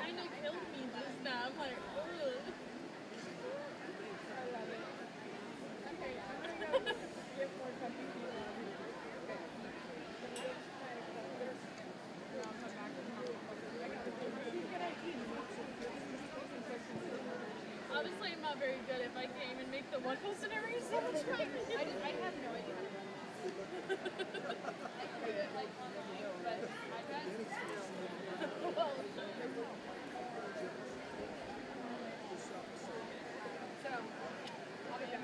kind of killed me just now. I'm like, ugh. I love it. Okay, I'm gonna go get more coffee. Obviously, I'm not very good if I can't even make the one-person every single time. I have no idea. Well, So, I'll be back.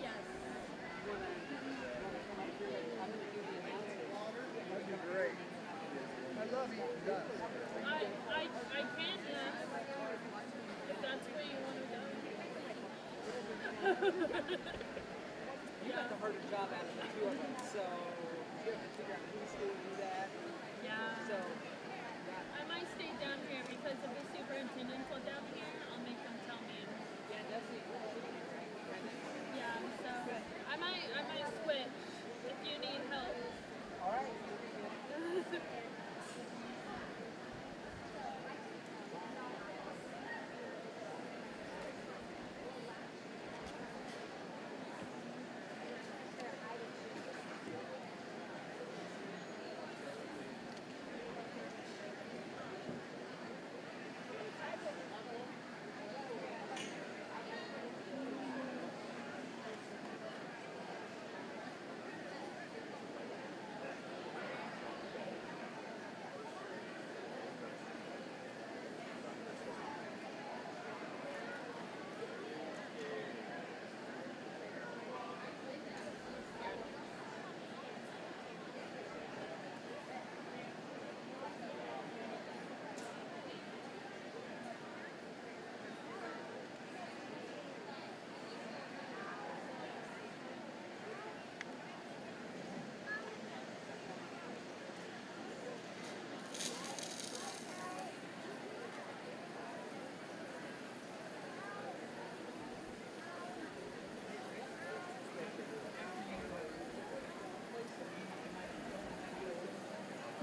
yes. That'd be great. I love eating dust. I can, if that's where you want to go. You got the harder job out of the two of them, so you have to figure out who's going to do that. Yeah. So, I might stay down here because if the superintendents are down here, I'll make them tell me. yeah, definitely. Yeah, so I might switch if you need help. All right.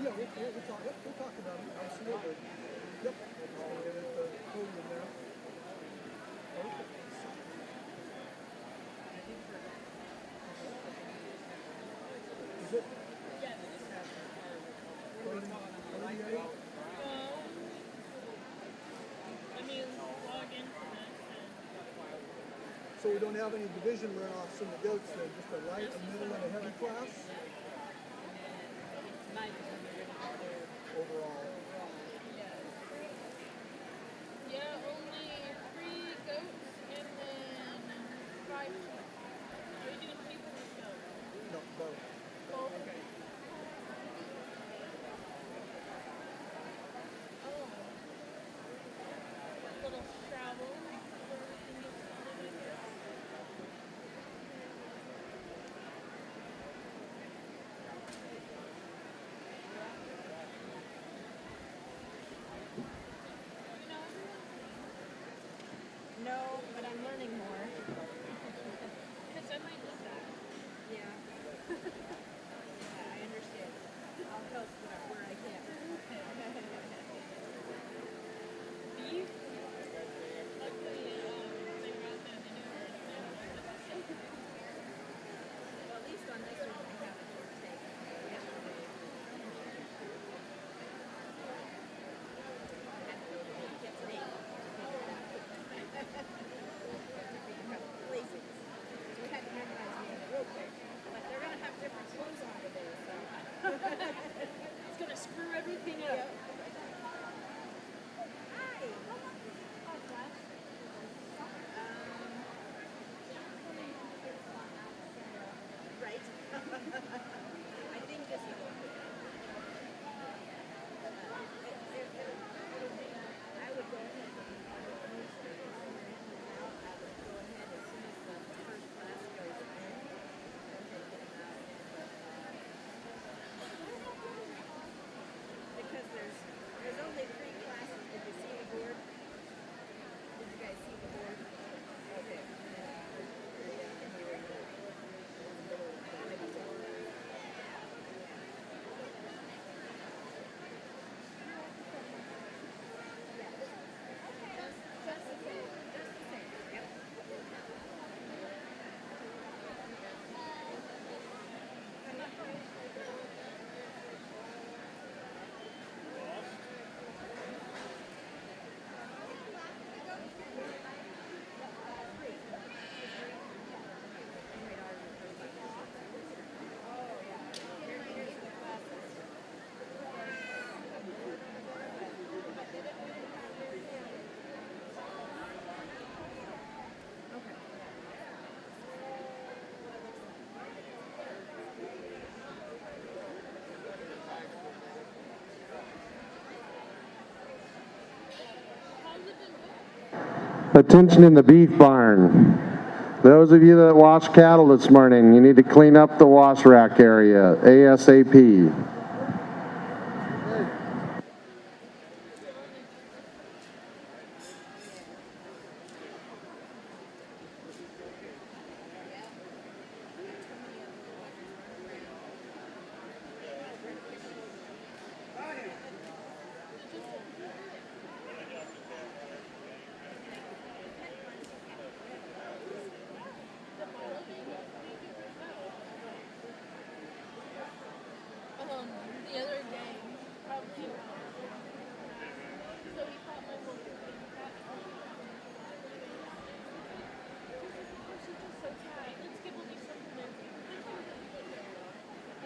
Yeah, we'll talk about it. Absolutely. Yep. We'll get at the podium there. Okay. Is it? Yes. 38? Let me log into this. So we don't have any division runoffs in the goats then, just a light, a middle, and a heavy class overall. Yeah, only 3 goats and then 5 sheep. Are you doing people with goats? No, both. Both? Oh. A little travel. Where we can get started, I guess. You know everyone? No, but I'm learning more. Because I might need that. Yeah. Yeah, I understand. I'll help where I can. Beef? Luckily, they wrote that in there. Well, at least on this one, I have a short take. Yesterday. I had to go to get an 8 to figure it out. Places. So we had to memorize names real quick. But they're going to have different clothes on today, so. It's going to screw everything up. Yep. Hi. Oh, Josh. Right. I think this is okay. I would go ahead and Attention in the beef barn. Those of you that wash cattle this morning, you need to clean up the wash rack area ASAP. The other day, probably around. So he thought my mom was being fat. She's just so tight. Let's give me something there.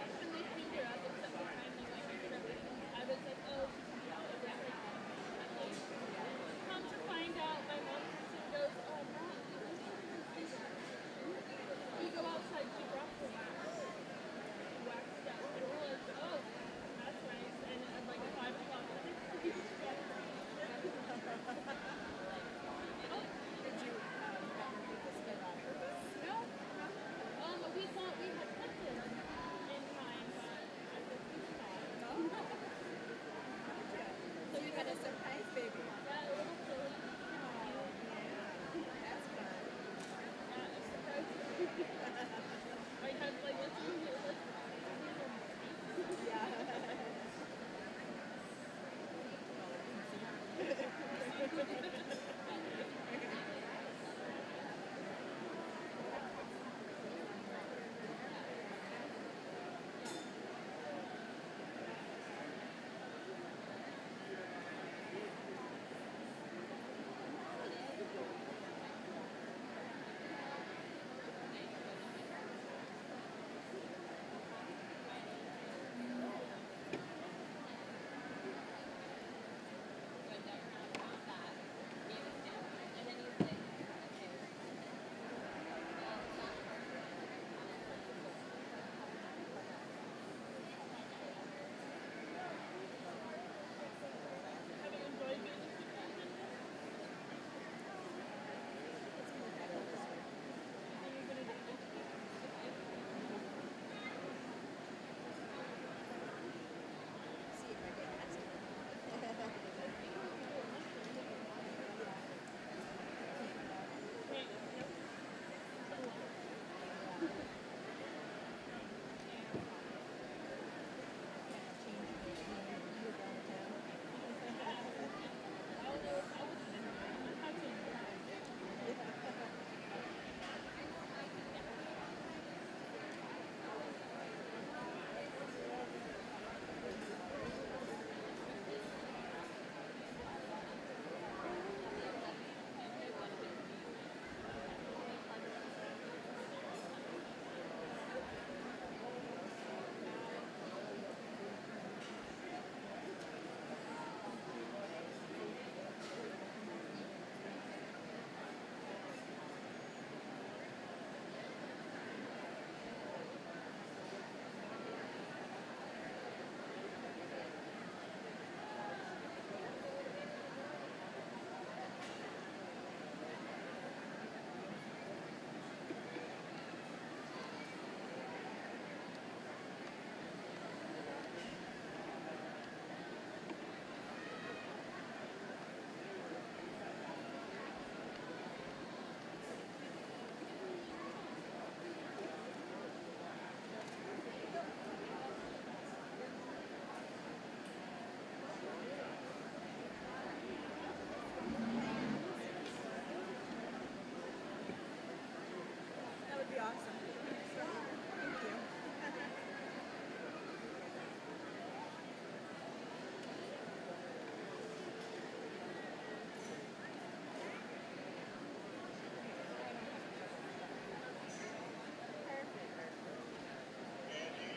And they cleaned her up except for kindly like I was like, oh, she's out of everything. Come to find out, my mom goes, oh, Matt, you go outside, she brought the wax. Waxed out. And we're like, oh, that's nice. And at like 5 o'clock, Did you have her put the skin on purpose? no. We thought we had kept it in time, but I guess we thought. So you had a surprise baby. Yeah, a little silly. Oh, yeah. That's fun. Yeah, a surprise. My dad's like, let's move it. Yeah. Have you enjoyed being a superintendent? Are you going to do this? See if I get asked. Wait, no. That would be awesome. Thank you.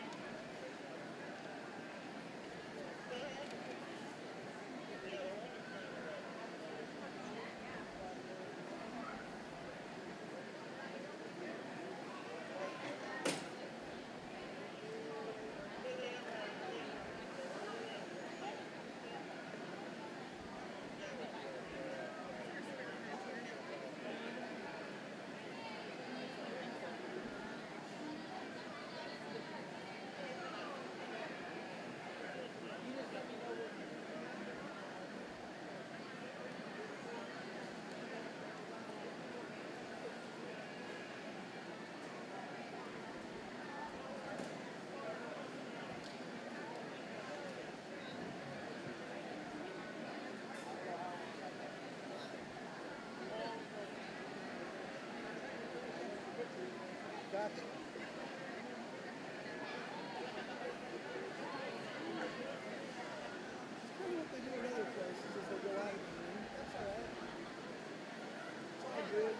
Exactly. Kind of what they do in other places is they go out of the ring. That's all right. It's all good.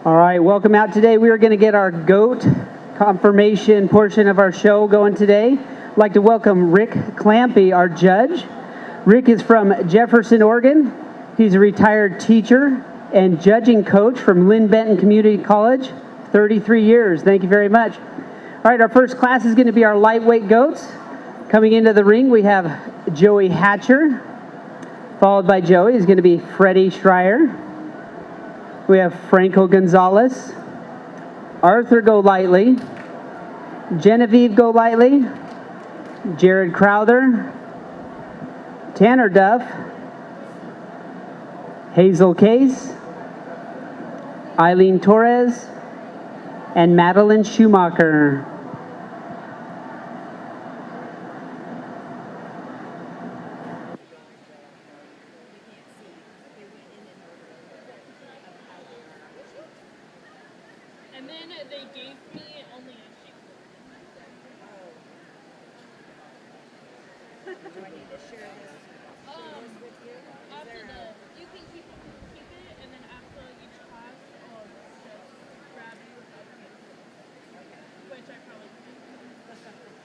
All right, welcome out today. We are going to get our GOAT confirmation portion of our show going today. I'd like to welcome Rick Clampy, our judge. Rick is from Jefferson, Oregon. He's a retired teacher and judging coach from Lynn Benton Community College, 33 years. Thank you very much. All right, our first class is going to be our lightweight goats. Coming into the ring, we have Joey Hatcher. Followed by Joey is going to be Freddie Schreier. We have Franco Gonzalez, Arthur Golightly, Genevieve Golightly, Jared Crowther, Tanner Duff, Hazel Case, Eileen Torres, and Madeline Schumacher. And then they gave me only a sheet. Do I need to share this with you? After you can keep it, and then after each class, I'll just grab you a copy. Which I probably can.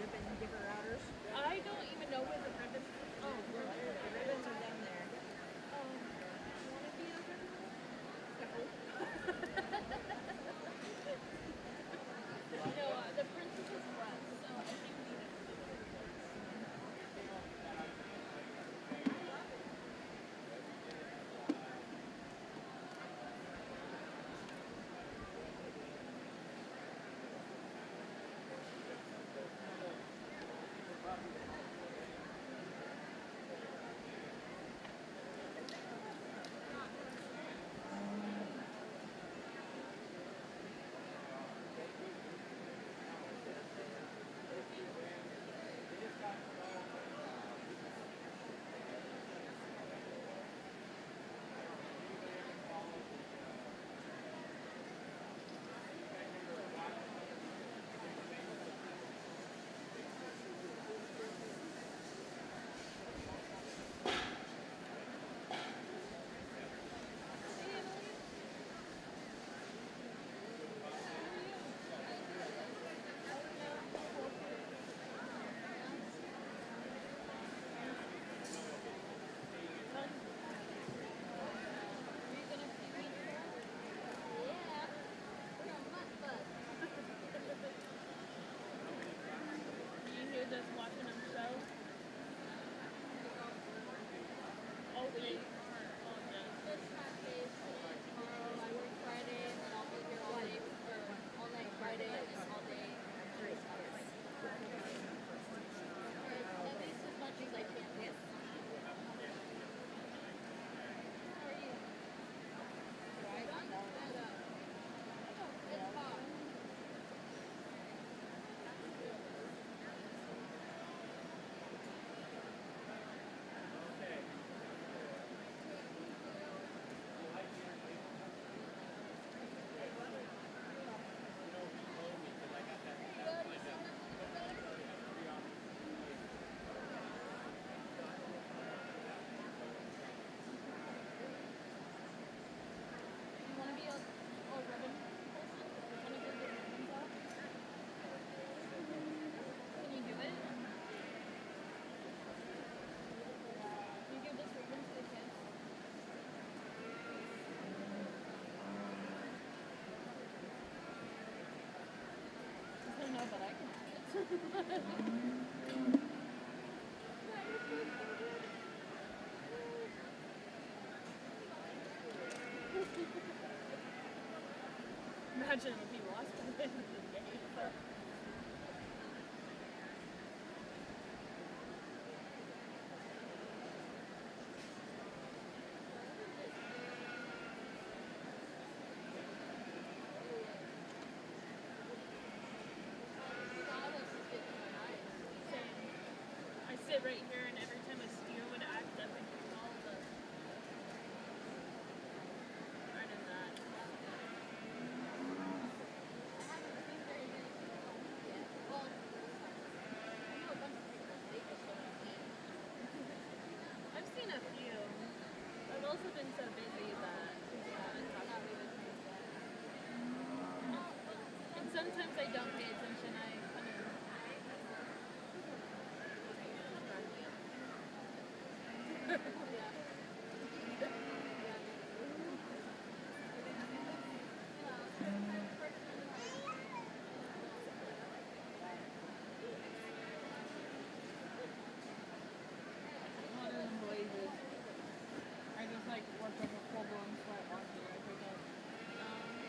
Ribbon giver outers? I don't even know where the ribbons. Oh, The ribbons are down there. you want to be a ribbon? No, the principal's left, so I think we have to. You hear this watching them show? All week or all day? This half day is today, tomorrow. I work Friday, and then I'll be here all day, or all night Friday, and then all day Thursday. At least as much as I can. Yes. How are you? Imagine if he lost by the end of the day. I sit right here, and every time a steer would act up, and all the right in that. I've seen a few. I've also been so busy that I haven't talked to me. And sometimes I don't pay attention. I kind of. I just like worked up a full blown sweat watching it. I think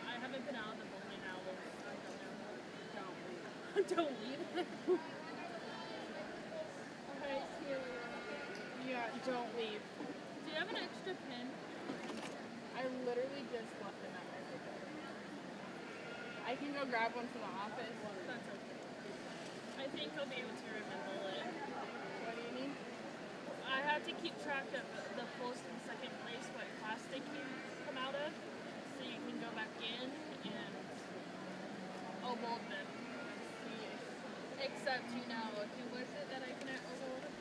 I haven't been out in the morning hours. So I don't know. don't leave. Don't leave. Alright, here we are. Yeah, don't leave. Do you have an extra pen? I literally just left them at my hotel. I can go grab one from the office. That's okay. I think I'll be able to remember it. What do you need? I have to keep track of the first and second place, what class they can come out of, so you can go back in and bold them. Except, who was it that I couldn't overbold?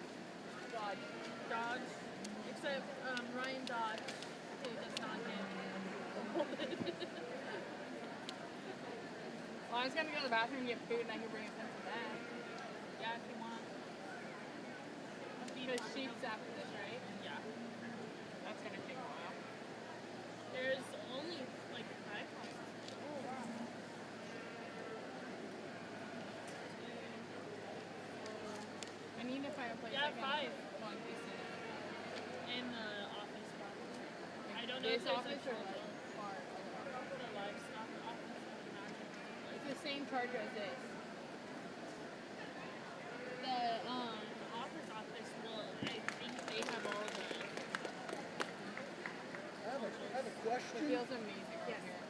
Dodge. Except Ryan Dodge, who does not get overbolded. Well, I was gonna go to the bathroom and get food, and I can bring a pencil back. Yeah, if you want. Because sheets after this, right? Yeah. That's gonna take a while. There's only like 5 classes. I need to find a place Yeah, I can 5. go and piece it in. In the office probably. I don't know This if there's office or actual far? the livestock office. It's the same charger as this. The office will, I think they have all the. I have a It question. feels amazing right here.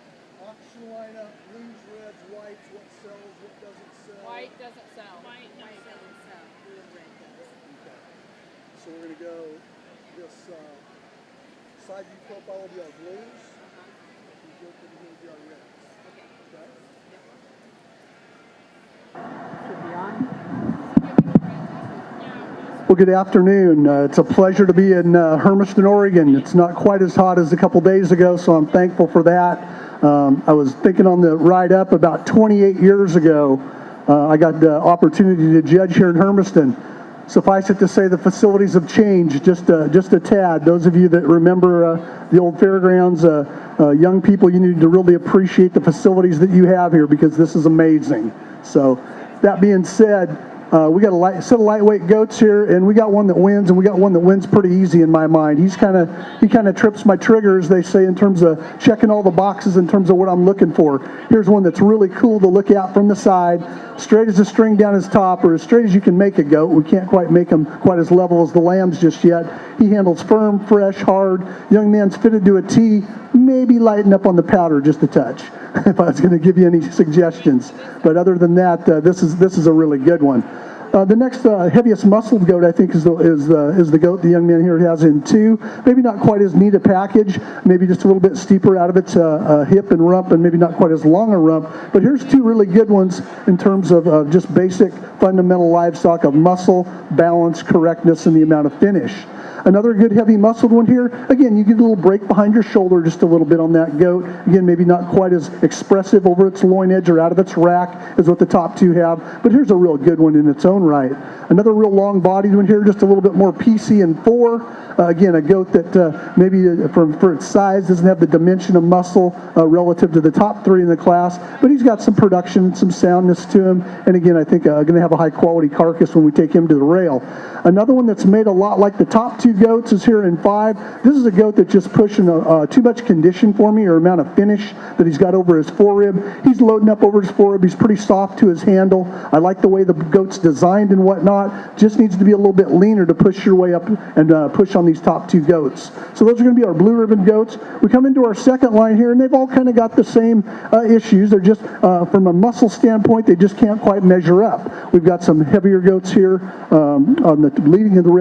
Auction lineup, blues, reds, whites, what sells, what doesn't sell. White doesn't sell. White doesn't sell. Blue and red does. Okay. So we're gonna go this side view profile will be our blues. We go to the will be our reds. Okay. Okay? Should be on. Well, good afternoon. It's a pleasure to be in Hermiston, Oregon. It's not quite as hot as a couple days ago, so I'm thankful for that. I was thinking on the ride up about 28 years ago, I got the opportunity to judge here in Hermiston. Suffice it to say, the facilities have changed just a tad. Those of you that remember the old fairgrounds, young people, you need to really appreciate the facilities that you have here because this is amazing. So, that being said, we got a set of lightweight goats here, and we got one that wins, and we got one that wins pretty easy in my mind. He kind of trips my triggers, they say, in terms of checking all the boxes in terms of what I'm looking for. Here's one that's really cool to look at from the side, straight as a string down his top, or as straight as you can make a goat. We can't quite make him quite as level as the lambs just yet. He handles firm, fresh, hard. Young man's fitted to a T. Maybe lighten up on the powder just a touch, if I was going to give you any suggestions. But other than that, this is a really good one. The next heaviest muscled goat, I think, is the goat the young man here has in 2. Maybe not quite as neat a package, maybe just a little bit steeper out of its hip and rump, and maybe not quite as long a rump. But here's 2 really good ones in terms of just basic fundamental livestock of muscle, balance, correctness, and the amount of finish. Another good heavy muscled one here. Again, you get a little break behind your shoulder just a little bit on that goat. Again, maybe not quite as expressive over its loin edge or out of its rack as what the top 2 have, but here's a real good one in its own right. Another real long-bodied one here, just a little bit more PC in 4. Again, a goat that maybe for its size doesn't have the dimension of muscle relative to the top 3 in the class, but he's got some production, some soundness to him, and again, I think going to have a high-quality carcass when we take him to the rail. Another one that's made a lot like the top 2 goats is here in 5. This is a goat that's just pushing too much condition for me, or amount of finish that he's got over his forerib. He's loading up over his forerib. He's pretty soft to his handle. I like the way the goat's designed and whatnot. Just needs to be a little bit leaner to push your way up and push on these top 2 goats. So those are going to be our blue ribbon goats. We come into our second line here, and they've all kind of got the same issues. They're just, from a muscle standpoint, they just can't quite measure up. We've got some heavier goats here on the leading of the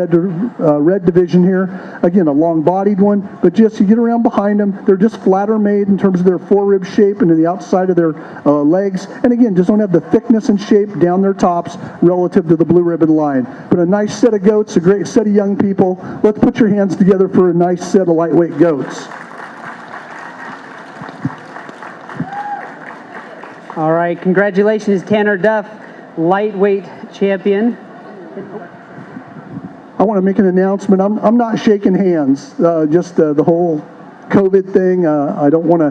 red division here. Again, a long-bodied one, but just you get around behind them, they're just flatter made in terms of their forerib shape and in the outside of their legs. And again, just don't have the thickness and shape down their tops relative to the blue ribbon line. But a nice set of goats, a great set of young people. Let's put your hands together for a nice set of lightweight goats. All right, congratulations, Tanner Duff, lightweight champion. I want to make an announcement. I'm not shaking hands. Just the whole COVID thing. I don't want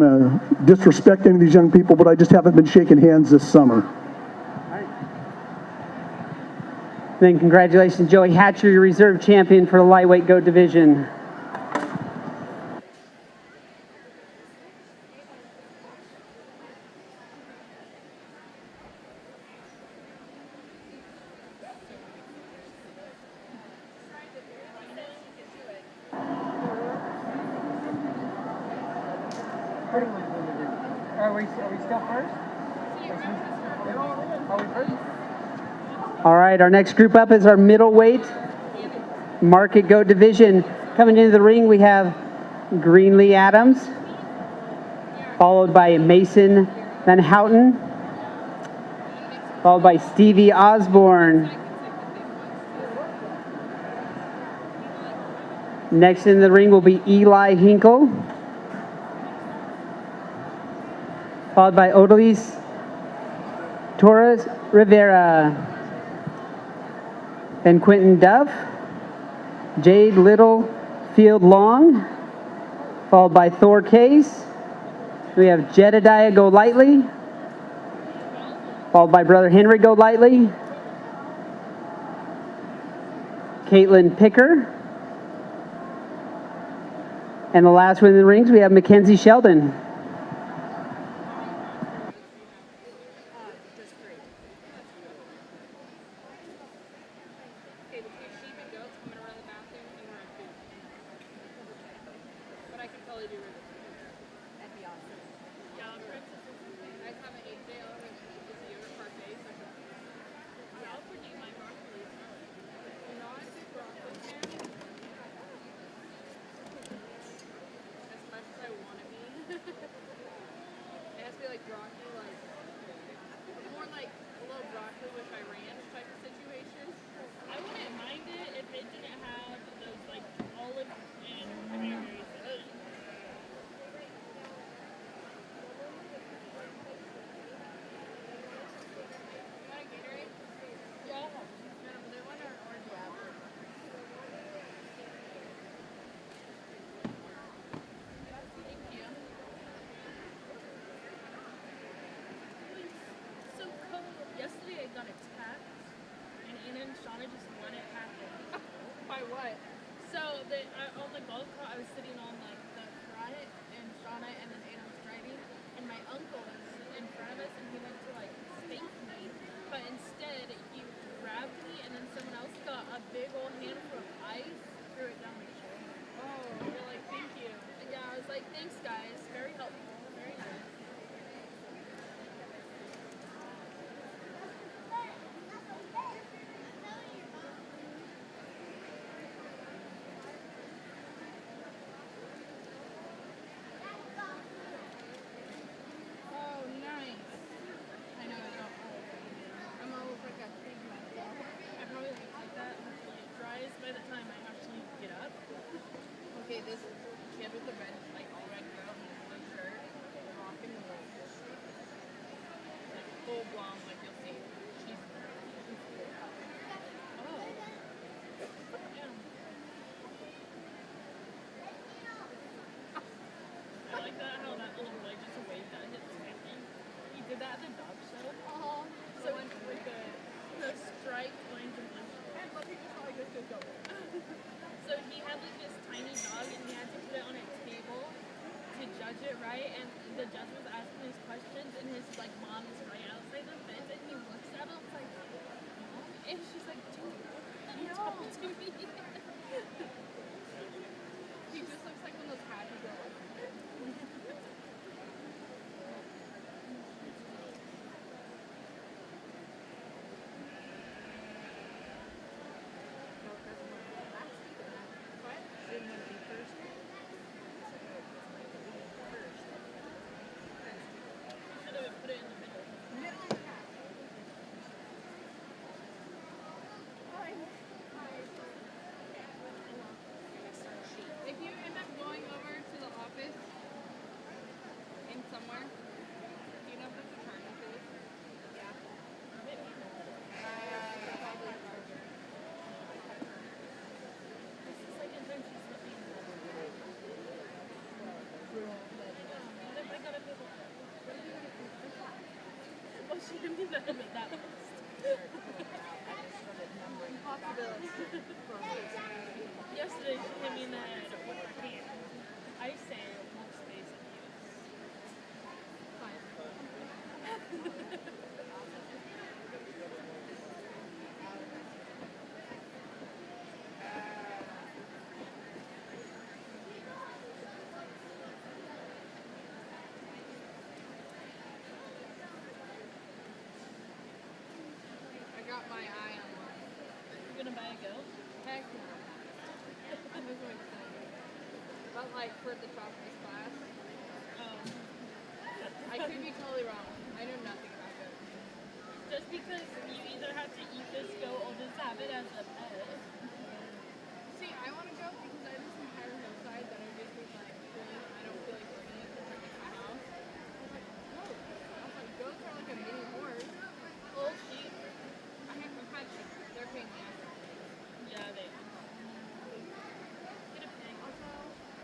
to disrespect any of these young people, but I just haven't been shaking hands this summer. Then congratulations, Joey Hatcher, your reserve champion for the lightweight goat division. Are we still first? Are we first? All right, our next group up is our middleweight market goat division. Coming into the ring, we have Greenlee Adams, followed by Mason Van Houten, followed by Stevie Osborne. Next in the ring will be Eli Hinkle, followed by Odalis Torres Rivera. Then Quentin Duff, Jade Littlefield Long, followed by Thor Case. We have Jedediah Golightly, followed by Brother Henry Golightly, Caitlin Picker, and the last one in the rings, we have Mackenzie Sheldon. On the golf cart, I was sitting on like the front, and Shauna and then Adam was driving, and my uncle was in front of us, and he went to like spank me, but instead he grabbed me, and then someone else got a big old handful of ice, threw it down my shoulder. Oh, you're like, thank you. And yeah, I was like, thanks guys, very helpful, very nice. This kid with the red, like all red girl in a blue shirt, rocking the roll. Like full blown, like you'll see. She's legit, right? And the judge was asking his questions, and his like mom is right outside the fence, and he looks at him like, Mom? And she's like, dude, you talk to me. He just looks like one of those happy girls. Didn't want to be first. Should have put it in the middle. Middle of the pack. If you end up going over to the office in somewhere, do you know if it's a charger for this? Yeah. Probably charger. This is the second time she's let me know. What if I got a big one? Well, she didn't do that list. Yesterday she hit me in the head with her hand. I say more space and use. Fine. I got my eye on one. You gonna buy a goat? Heck no. I was so excited. But like for the top of this class, I could be totally wrong. I know nothing about it. Just because you either have to eat this goat or just have it as a pet. See, I want to go because I have this entire hillside that I just was like, I don't feel like bringing it to my house. I was like, goats. I was like, goats are like a mini horse. Well, sheep. I've had sheep. They're a pain in the ass. Yeah, they are. Get a pig. Also,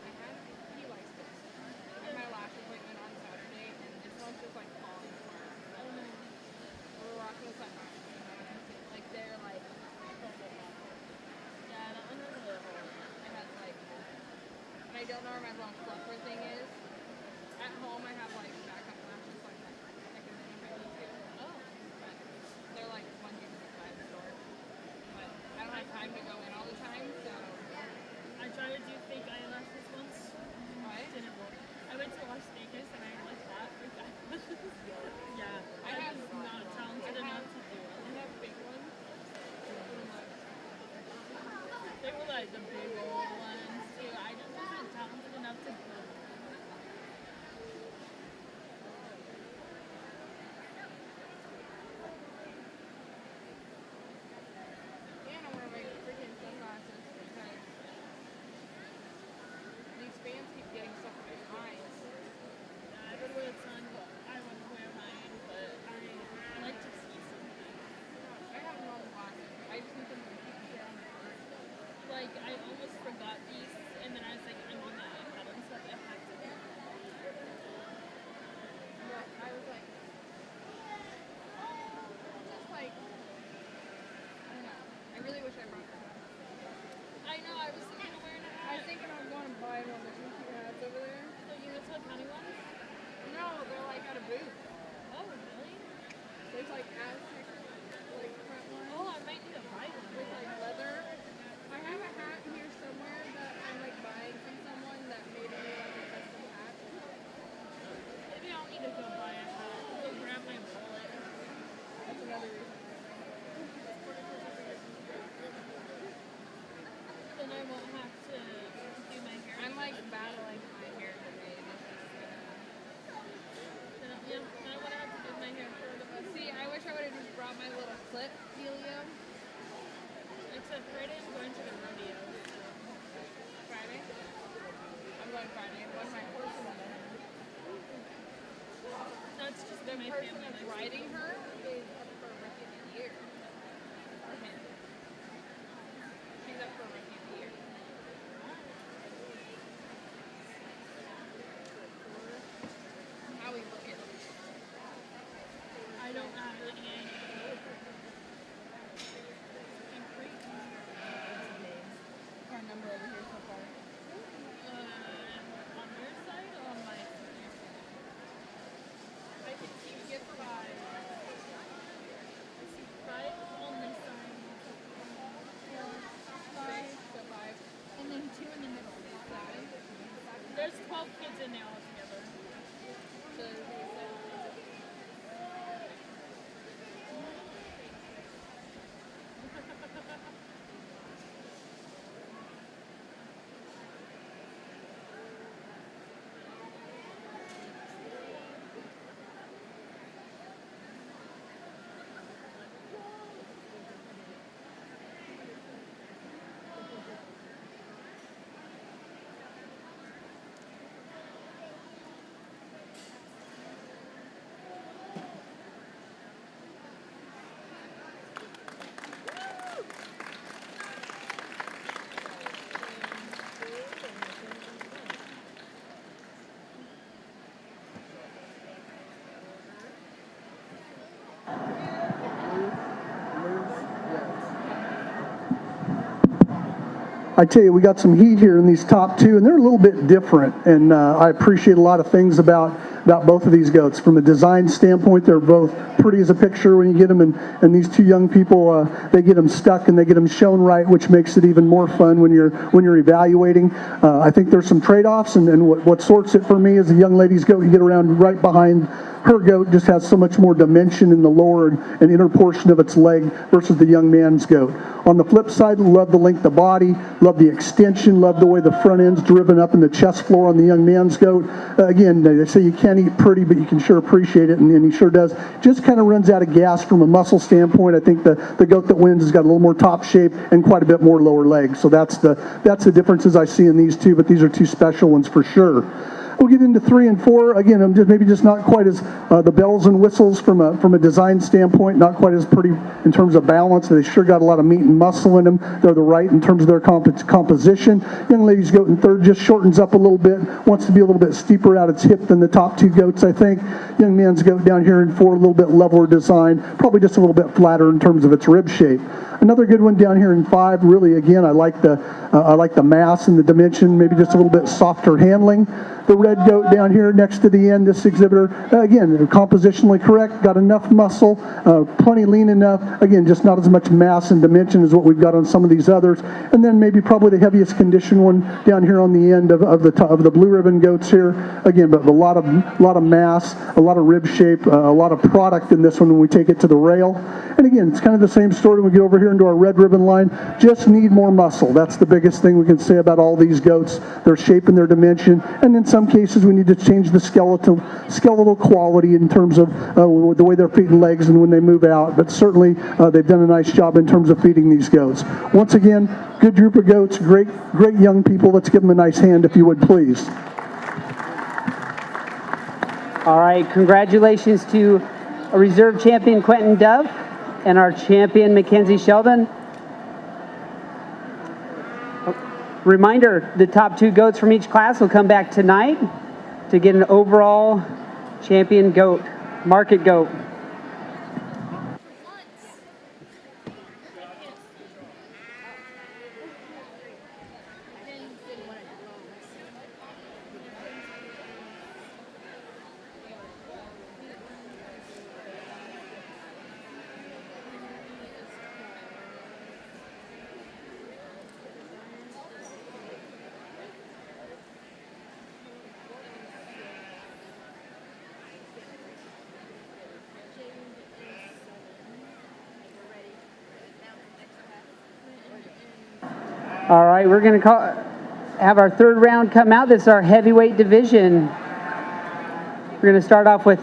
I had pee lice. I had my last appointment on Saturday, and this one's just like falling apart. We're rocking with my like they're like, Yeah, that one has a little hole. it has like, and I don't know where my little fluffer thing is. At home, I have like backup lashes like that. I can if I need to. Oh. But they're like $165 at the store. But I don't have time to go in all the time, so. I tried to do fake eyelashes once. What? Didn't work. I went to Las Vegas and I like bought fake eyelashes. Yeah. I have was not talented enough to do it. I have big ones. They were like the big old ones too. I just wasn't talented enough to do it. And I'm wearing my freaking sunglasses because these fans keep getting stuff in my eyes. I would wear sun, but I wouldn't wear mine, but I like to see something. I have long glasses. I just need them to keep shit on my eyes. Like, I almost forgot these, and then I was like, I'm on the iPad and stuff, I have to do. But I was like, just like, I don't know. I really wish I brought them. I know, I was thinking of wearing a I was hat. thinking I was going to buy one of the two cute hats over there. So you went to a county one? No, they're like at a booth. Oh, really? There's like Aztec, like front one. Oh, I might need to buy one. With like leather. I have a hat here somewhere that I'm like buying from someone that made me like a custom hat. Maybe I'll need to go buy a hat. Go grab my wallet. That's another reason. Then I won't have to do my hair. I'm like battling my hair today. Then I won't have to do my hair for the rest. See, I wish I would have just brought my little clip dealio. Except Friday I'm going to the rodeo. Friday? I'm going Friday. I'm going to my horse in the morning. That's just The my person family that's likes riding her is up for Rookie of the Year. For him. She's up for Rookie of the Year. How we look at I don't have any. our number over here so far. On your side or on my side? kids in now together. So I tell you, we got some heat here in these top two, and they're a little bit different. And I appreciate a lot of things about both of these goats. From a design standpoint, they're both pretty as a picture when you get them. And these two young people, they get them stuck and they get them shown right, which makes it even more fun when you're evaluating. I think there's some trade-offs, and what sorts it for me is the young lady's goat. You get around right behind her goat, just has so much more dimension in the lower and inner portion of its leg versus the young man's goat. On the flip side, love the length of body, love the extension, love the way the front end's driven up in the chest floor on the young man's goat. Again, they say you can't eat pretty, but you can sure appreciate it, and he sure does. Just kind of runs out of gas from a muscle standpoint. I think the goat that wins has got a little more top shape and quite a bit more lower leg. So that's the differences I see in these two, but these are two special ones for sure. We'll get into 3 and 4. Again, I'm maybe just not quite as the bells and whistles from a design standpoint, not quite as pretty in terms of balance. They sure got a lot of meat and muscle in them. They're the right in terms of their composition. Young lady's goat in 3rd just shortens up a little bit, wants to be a little bit steeper out its hip than the top 2 goats, I think. Young man's goat down here in 4, a little bit leveler design, probably just a little bit flatter in terms of its rib shape. Another good one down here in 5. Really, again, I like the mass and the dimension, maybe just a little bit softer handling. The red goat down here next to the end, this exhibitor, again, compositionally correct, got enough muscle, plenty lean enough. Again, just not as much mass and dimension as what we've got on some of these others. And then maybe probably the heaviest condition one down here on the end of the blue ribbon goats here. Again, but a lot of mass, a lot of rib shape, a lot of product in this one when we take it to the rail. And again, it's kind of the same story when we get over here into our red ribbon line. Just need more muscle. That's the biggest thing we can say about all these goats. Their shape and their dimension. And in some cases, we need to change the skeletal quality in terms of the way they're feeding legs and when they move out. But certainly, they've done a nice job in terms of feeding these goats. Once again, good group of goats, great young people. Let's give them a nice hand, if you would, please. All right, congratulations to a reserve champion, Quentin Dove, and our champion, Mackenzie Sheldon. Reminder, the top 2 goats from each class will come back tonight to get an overall champion goat, market goat. All right, we're going to have our 3rd round come out. This is our heavyweight division. We're going to start off with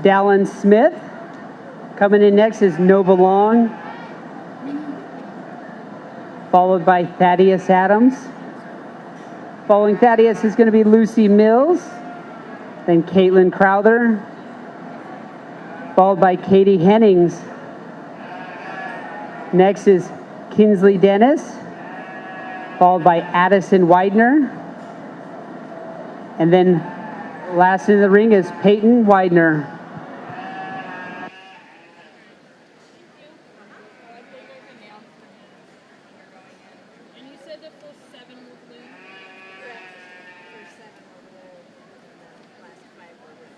Dallin Smith. Coming in next is Nova Long, followed by Thaddeus Adams. Following Thaddeus is going to be Lucy Mills, then Caitlin Crowther, followed by Katie Hennings. Next is Kinsley Dennis, followed by Addison Widener. And then last in the ring is Peyton Widener. And you said the full 7 were blue? First 7 were blue, last 5 were red.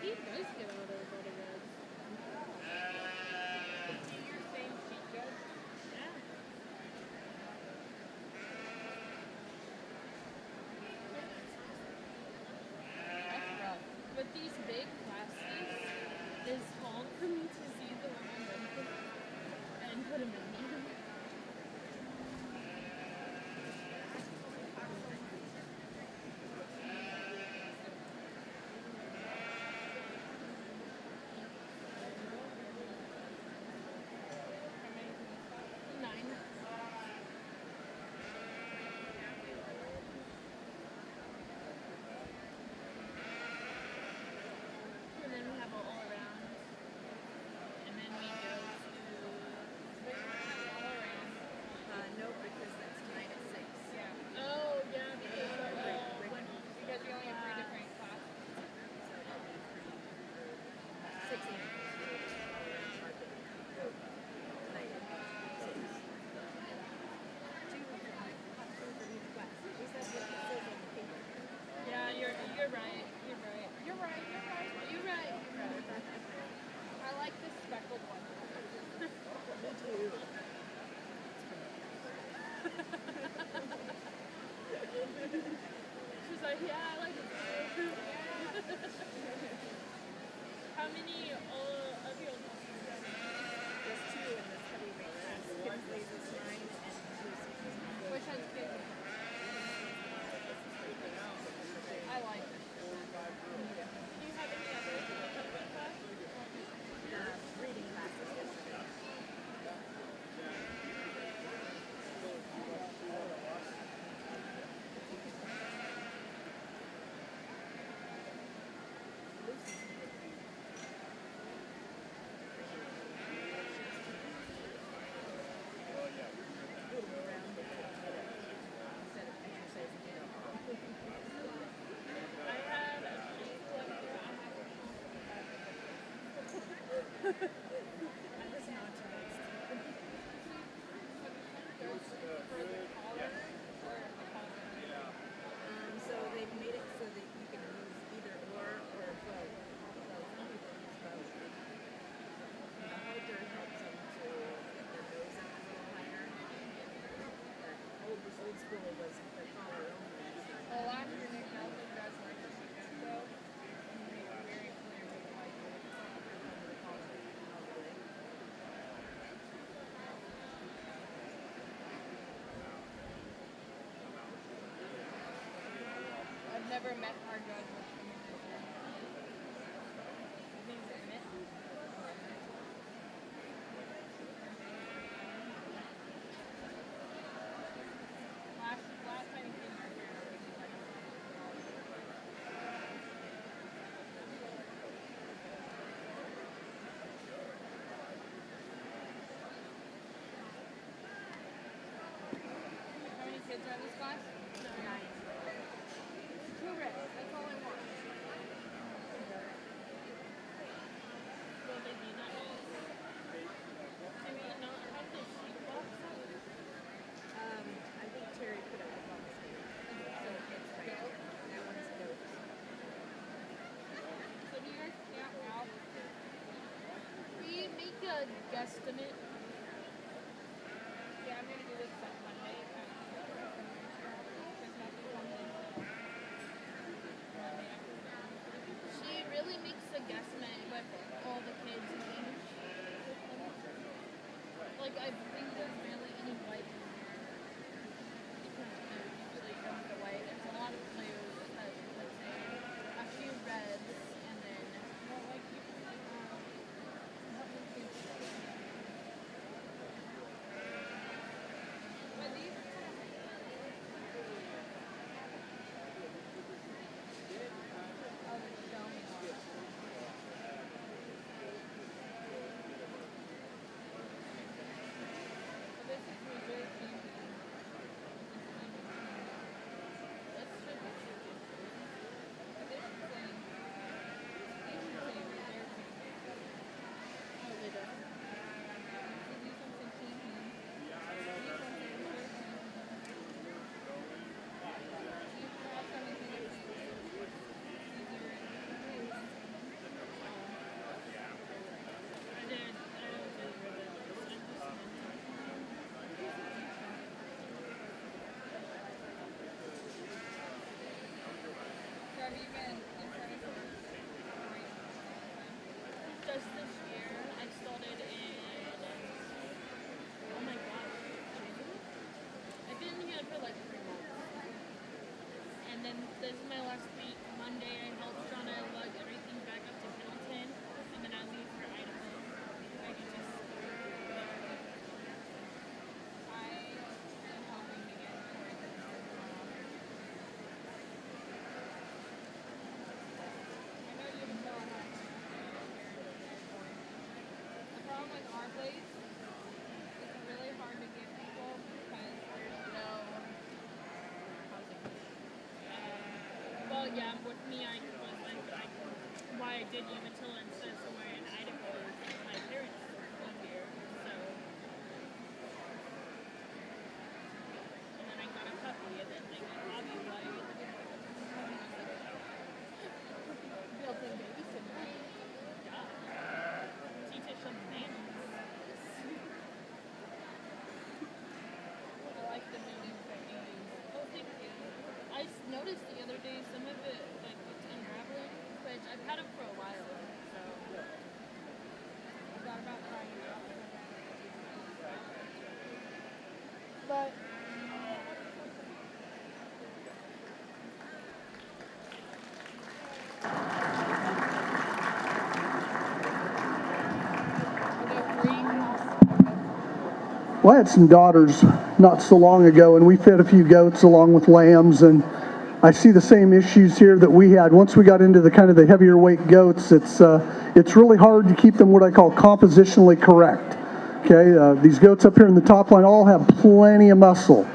He nice to get out of all the reds. Your same sheet, Judge? Yeah. That's rough. But these big classes is hard for me to see the one I'm in and put them in. Nine. And then we have all around. And then we go to all around. No, because that's tonight at 6. Yeah. Oh, yeah, because Because you only have 3 different classes. So that'll be 6 a.m. Tonight at 6. 2 for each class. At least that's what it says on the paper. yeah, you're right. You're right. You're right. You're right. You're right. I like this speckled one. Me too. She's like, yeah, I like it too. How many of your classes? There's 2 in this heavyweight class. Kinsley's is 9 and Lucy's is 9. Which one's big? I like it. Do you have any other heavyweight class? Reading classes yesterday. I had a few So they've made it so that you can use either or both. So some people use both. The halter helps them to get their nose up a little higher. Old school was the collar only. Well, last year Nick Nelson does like the chicken though. And he made it very clear why he did it. Under the collar. All the way. I've never met our judge with him. He's in it. Last time he came out here, he was like, how many kids are in this class? 9. 2 reds. That's all I want. Will they be that old? Do we not have the sheet box up? I think Terry put up the box here. So it's right here. That one's goats. So do you guys count out? We make a guesstimate. Yeah, I'm gonna do this on Monday. Because nothing comes in until Monday afternoon. She really makes a guesstimate with all the kids' names. Like, I think there's barely any white in there. Because there usually comes the white. It's a lot of blues, as you would say. A few reds, and then, Well, like you can, you been inside of racing? Just this year, I started in, oh my gosh, January? I've been here for like 3 months. And then this is my last week. Monday, I helped Shauna lug everything back up to Middleton. And then I leave for Idaho. I get to I am hoping to get towards the I know you can tell I'm not the problem with our place, it's really hard to get people because there's no housing. well, yeah, with me, I was like, why I did Umatilla instead of somewhere in Idaho is my parents live here, so. And then I got a puppy, and then they got Bobby White. Built-in babysitter. Teach it some manners. I like the buildings that you use. Oh, thank you. I noticed the other day some of it, like, it's unraveling, which I've had them for a while, so. I thought about trying it out. But Well, I had some daughters not so long ago, and we fed a few goats along with lambs, and I see the same issues here that we had. Once we got into the kind of the heavier weight goats, it's really hard to keep them what I call compositionally correct. Okay, these goats up here in the top line all have plenty of muscle.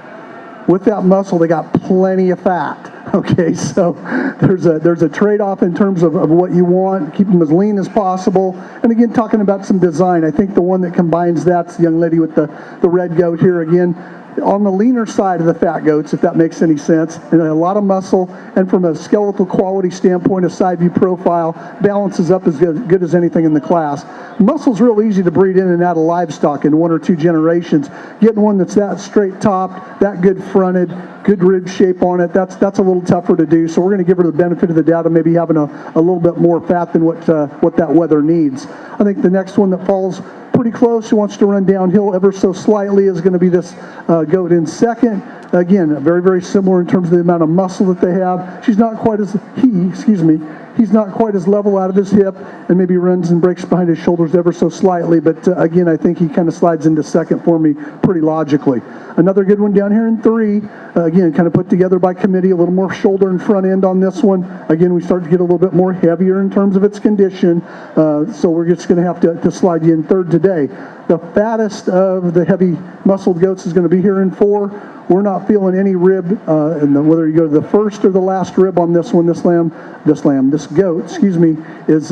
With that muscle, they got plenty of fat. Okay, so there's a trade-off in terms of what you want, keep them as lean as possible. And again, talking about some design, I think the one that combines that's the young lady with the red goat here again. On the leaner side of the fat goats, if that makes any sense, and a lot of muscle, and from a skeletal quality standpoint, a side view profile, balances up as good as anything in the class. Muscle's real easy to breed in and out of livestock in 1 or 2 generations. Getting one that's that straight topped, that good fronted, good rib shape on it, that's a little tougher to do. So we're going to give her the benefit of the doubt of maybe having a little bit more fat than what that weather needs. I think the next one that falls pretty close, who wants to run downhill ever so slightly, is going to be this goat in second. Again, very, very similar in terms of the amount of muscle that they have. He's not quite as level out of his hip, and maybe runs and breaks behind his shoulders ever so slightly. But again, I think he kind of slides into second for me pretty logically. Another good one down here in 3. Again, kind of put together by committee, a little more shoulder and front end on this one. Again, we start to get a little bit more heavier in terms of its condition. So we're just going to have to slide you in third today. The fattest of the heavy muscled goats is going to be here in 4. We're not feeling any rib, whether you go to the first or the last rib on this one. This goat, is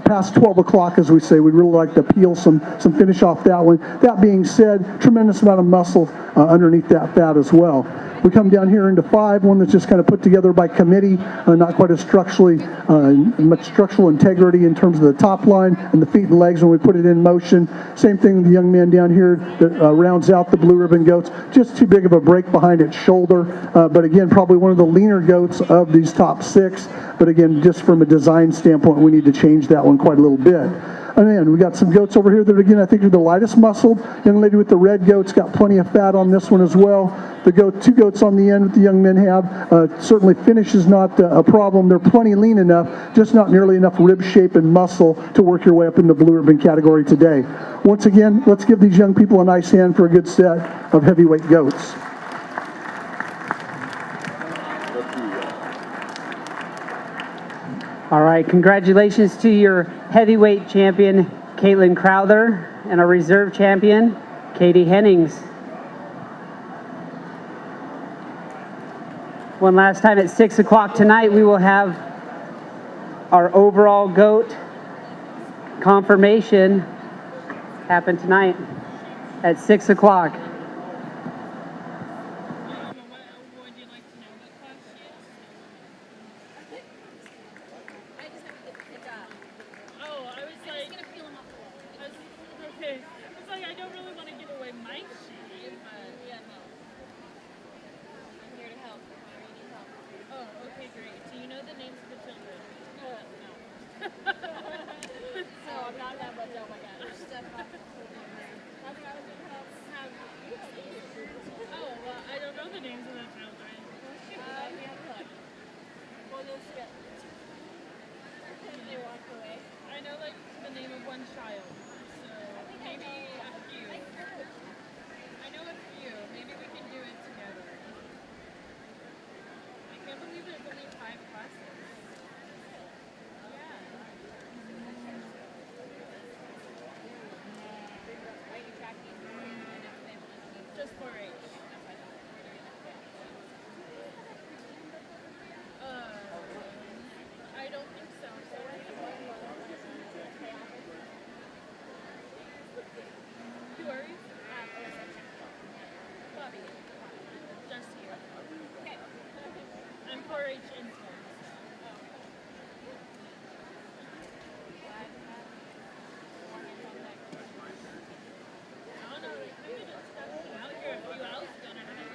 past 12 o'clock, as we say. We'd really like to peel some finish off that one. That being said, tremendous amount of muscle underneath that fat as well. We come down here into 5, one that's just kind of put together by committee, not quite as much structural integrity in terms of the top line and the feet and legs when we put it in motion. Same thing with the young man down here that rounds out the blue ribbon goats. Just too big of a break behind its shoulder, but again, probably one of the leaner goats of these top 6. But again, just from a design standpoint, we need to change that one quite a little bit. And then we got some goats over here that, again, I think are the lightest muscled. Young lady with the red goat's got plenty of fat on this one as well. The 2 goats on the end that the young men have, certainly finish is not a problem. They're plenty lean enough, just not nearly enough rib shape and muscle to work your way up in the blue ribbon category today. Once again, let's give these young people a nice hand for a good set of heavyweight goats. All right, congratulations to your heavyweight champion, Caitlin Crowther, and our reserve champion, Katie Hennings. One last time at 6 o'clock tonight, we will have our overall GOAT confirmation happen tonight at 6 o'clock. Would you like to know what class she is? I just have to get the job. Oh, I was I'm like, just gonna peel them off the wall. okay. I was like, I don't really want to give away my shit, but Yeah, no. I'm here to help. Whenever you need help. oh, okay, great. Do you know know the names of the children. No. So I'm not that much. Oh my gosh. Nothing I was thinking of. Oh, well, I don't know the names of the children. Yeah, look. We'll just get. They walk away. I know like the name of one child, so maybe a few. I know a few. Maybe we can do it together. I can't believe there's only 5 classes. Yeah. Just 4-H. I don't think so. Who are you? Bobby. Just you. Okay. I'm 4-H intern. I don't know. They kind of just stuck me out here. If you else gonna have it.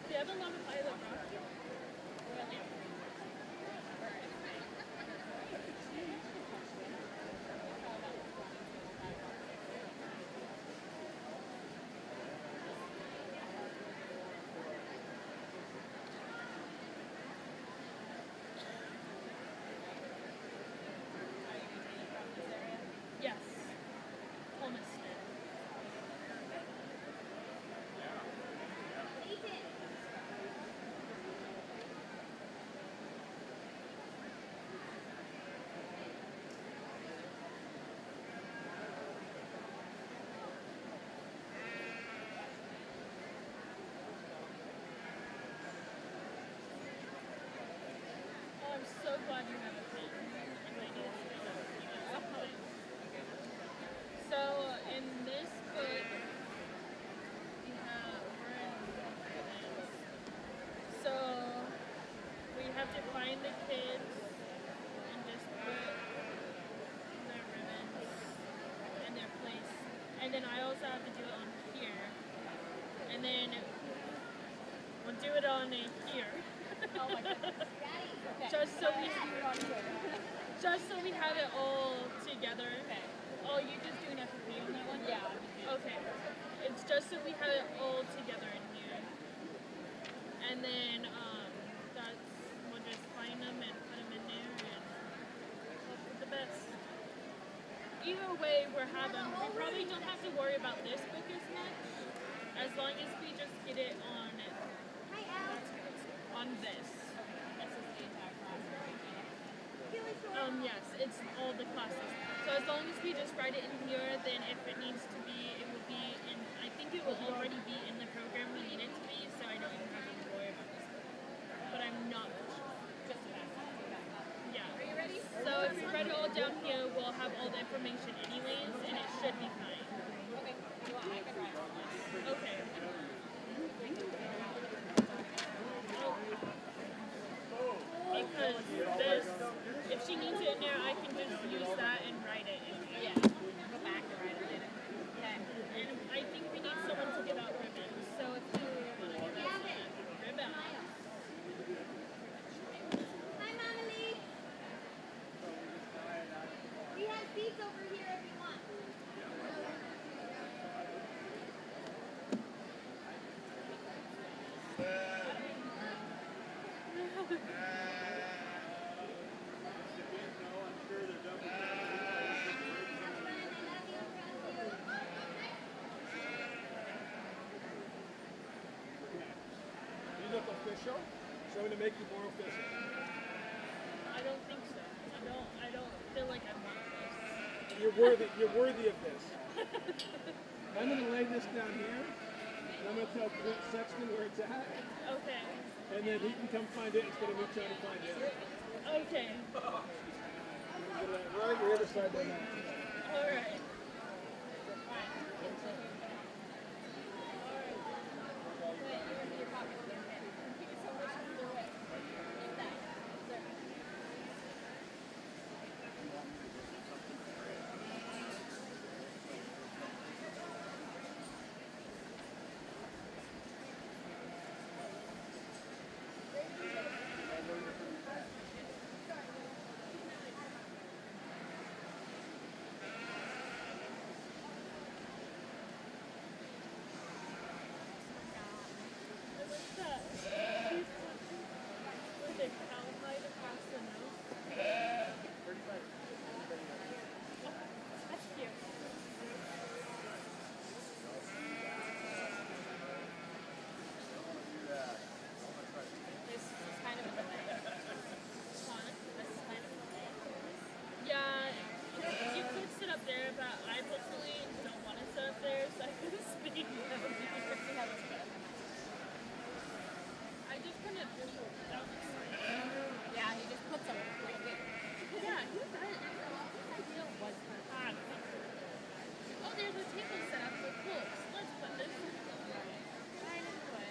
Do you have a lot of pilot rock? Yes. Homestead. Oh, I'm so glad you have a pen. So in this book, we're in ribbons. So we have to find the kids and just put their ribbons in their place. And then I also have to do it on here. And then we'll do it on here. Oh my goodness. Okay. Just so we do it on here. Just so we have it all together. Okay. Oh, you just doing FFP on that one? Yeah. Okay. It's just so we have it all together in here. And then we'll just find them and put them in there and hope for the best. Either way, we probably don't have to worry about this book as much, as long as we just get it on this. This is the entire class. Yes, it's all the classes. So as long as we just write it in here, then if it needs to be, it will be in, I think it will already be in the program we need it to be, so I don't even have to worry about this. But I'm not for sure. Just a background. Yeah. Are you ready? So if we write it all down here, we'll have all the information anyways, and it should be fine. Okay. Well, I can write all this. Okay. Because this, if she needs it in there, I can just use that and write it in there. Yeah. Go back and write it later. Okay. And I think we need someone to give out ribbons. So if you want to give out ribbons. Hi, Mama Lee. We have seats over here if you want. You look official, so I'm going to make you more official. I don't think so. I don't feel like I want this. You're worthy of this. I'm going to lay this down here, and I'm going to tell Clint Sexton where it's at, Okay. and then he can come find it instead of me trying to find it. Okay. Get that right, you're the side there now. All right. Yeah, you could sit up there, but I personally don't want to sit up there, so I could speak. I just kind of Yeah, he just puts them right there. yeah, he does. His idea was oh, there's a table set up with books. Let's put this right into it.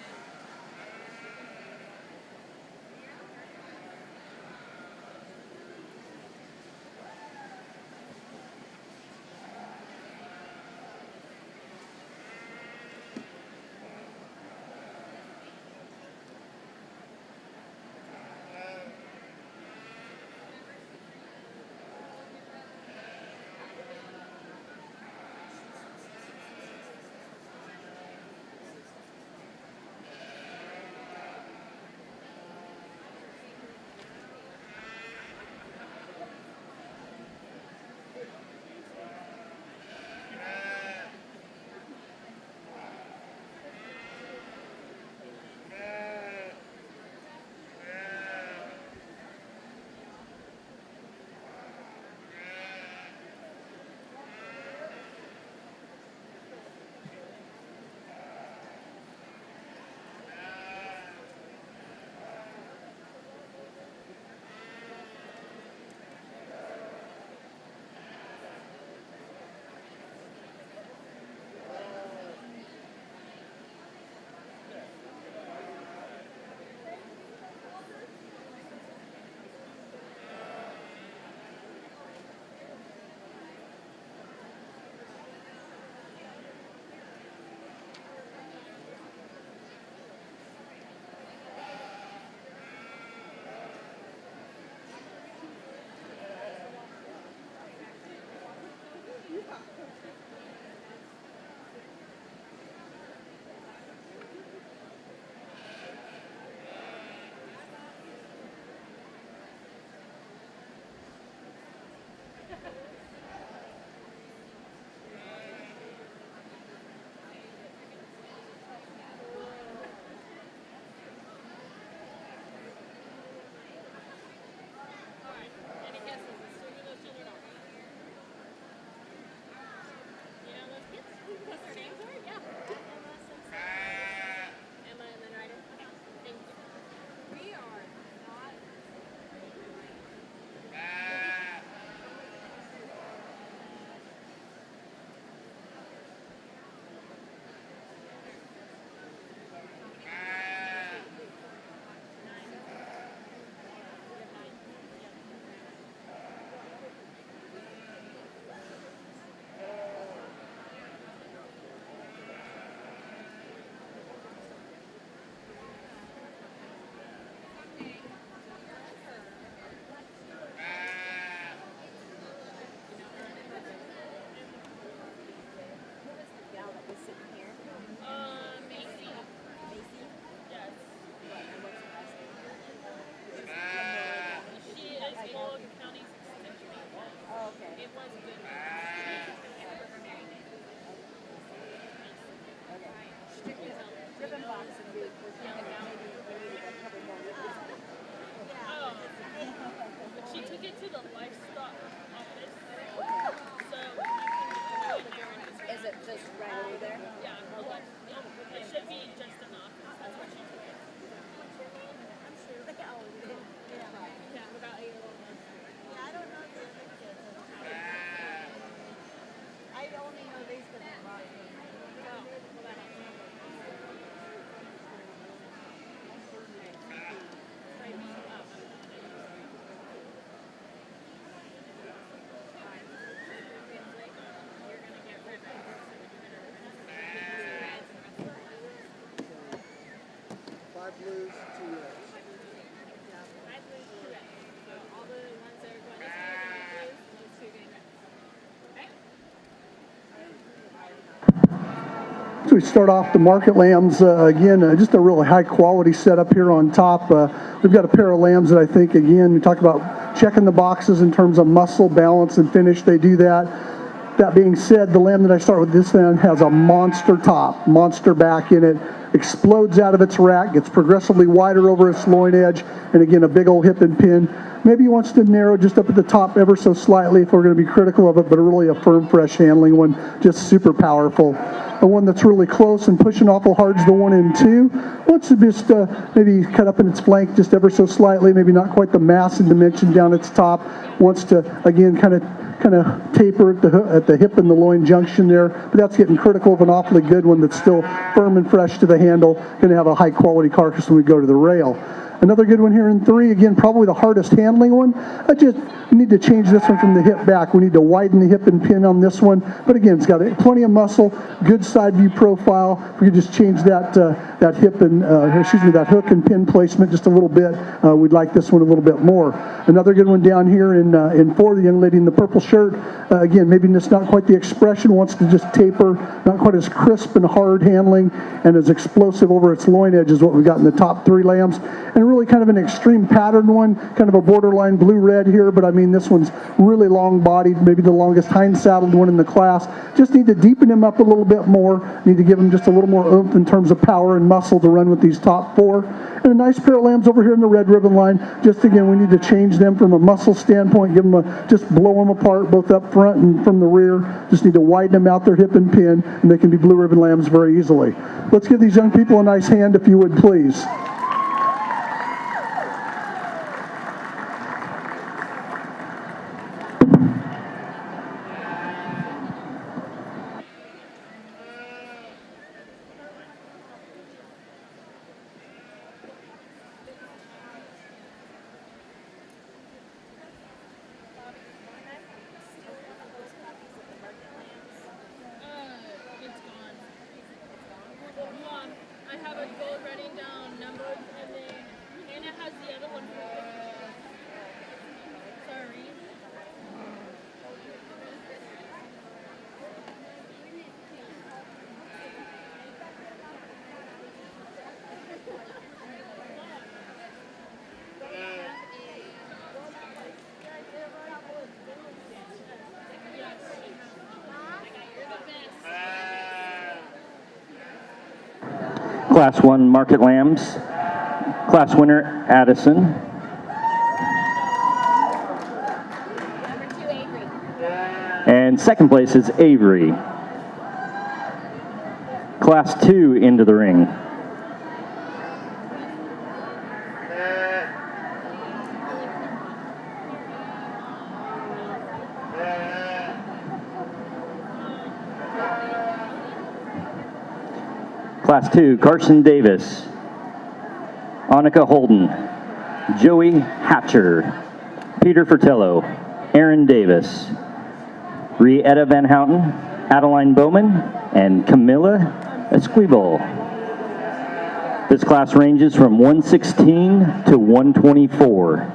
She took it to the livestock office. So Is it just right over there? yeah, it should be just enough. That's what she took it. I'm sure. Yeah. Yeah, about 8 or 1. I don't know the other kids. we start off the market lambs, again, just a really high quality setup here on top. We've got a pair of lambs that I think, again, we talk about checking the boxes in terms of muscle, balance, and finish. They do that. That being said, the lamb that I start with, this one has a monster top, monster back in it, explodes out of its rack, gets progressively wider over its loin edge, and again, a big old hip and pin. Maybe he wants to narrow just up at the top ever so slightly if we're going to be critical of it, but really a firm, fresh handling one, just super powerful. The one that's really close and pushing awful hard is the 1 and 2. Wants to just maybe cut up in its flank just ever so slightly, maybe not quite the mass and dimension down its top. Wants to, again, kind of taper at the hip and the loin junction there, but that's getting critical of an awfully good one that's still firm and fresh to the handle, going to have a high quality carcass when we go to the rail. Another good one here in 3, again, probably the hardest handling one. We need to change this one from the hip back. We need to widen the hip and pin on this one. But again, it's got plenty of muscle, good side view profile. If we could just change that hip and, that hook and pin placement just a little bit, we'd like this one a little bit more. Another good one down here in 4, the young lady in the purple shirt. Again, maybe just not quite the expression, wants to just taper, not quite as crisp and hard handling and as explosive over its loin edge as what we've got in the top 3 lambs. And really kind of an extreme pattern one, kind of a borderline blue-red here, but I mean, this one's really long-bodied, maybe the longest hind-saddled one in the class. Just need to deepen him up a little bit more, need to give him just a little more oomph in terms of power and muscle to run with these top 4. And a nice pair of lambs over here in the red ribbon line. Just again, we need to change them from a muscle standpoint, give them just blow them apart both up front and from the rear. Just need to widen them out their hip and pin, and they can be blue ribbon lambs very easily. Let's give these young people a nice hand if you would, please. It's gone. I have a gold writing down numbers, and then Anna has the other one for pictures. Sorry. Class 1 Market Lambs. Class winner, Addison. Number 2, Avery. And second place is Avery. Class 2 into the ring. Class 2, Carson Davis, Annika Holden, Joey Hatcher, Peter Fertello, Aaron Davis, Rietta Van Houten, Adeline Bowman, and Camilla Esquivel. This class ranges from 116 to 124.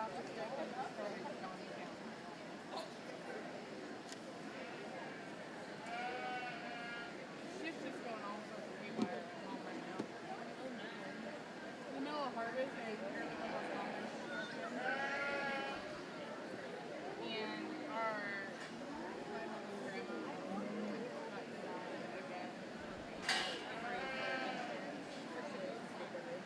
plastic stick and just started going down. Shit's just going all sorts of haywire at home right now. Oh no. In the middle of harvest, I hear the whole farmers. And our my mom and grandma got denied again for being free for insurance for sales and neighborhood.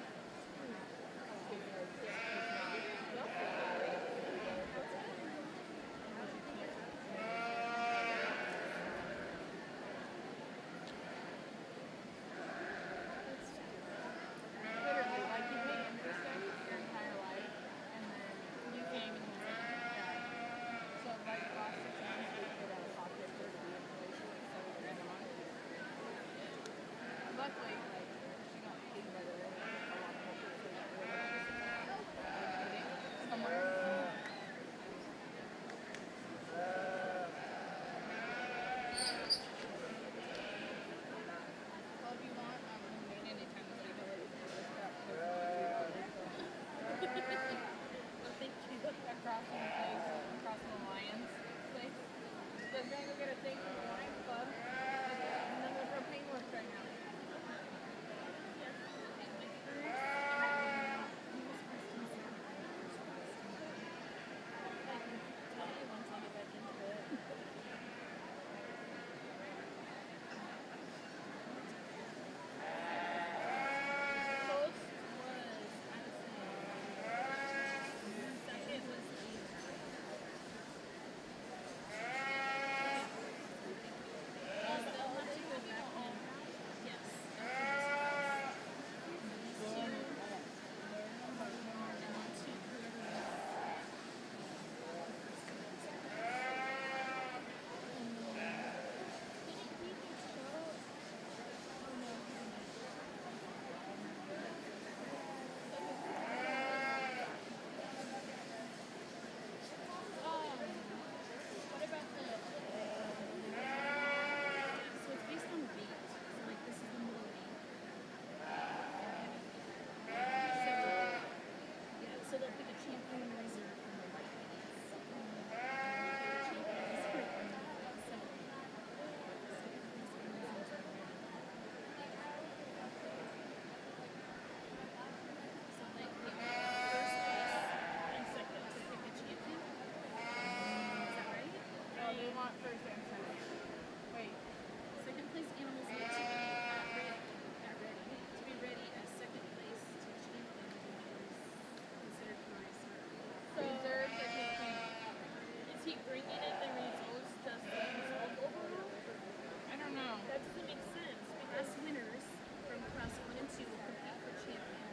Because it's not literally like you pay interest your entire life and then you came and then so like the last 6 months we paid out of pocket for the inflation so we ran a month. Luckily like she got paid better than a lot of people somewhere. Well, if you want, anytime this week, I'll let you know this stuff. Well, thank you. Across from the place, across from the Lions place. So I'm gonna go get a thing from the Lions Club. And then the propane works right now. Once I get back into it. First was Addison. Second was I'll have to go back in. Yes. What about the so it's based on weight. So like this is the middleweight. So they'll pick a champion and reserve from the lightweights. So like the first place and second to pick a champion. Is that right? No, they want first and second. Wait. Second place animals need to be ready as second place to champion is considered for reserve. So reserves are taking. Is he bringing in the results to the result overall? I don't know. That doesn't make sense because winners from class 1 and 2 will compete for champion.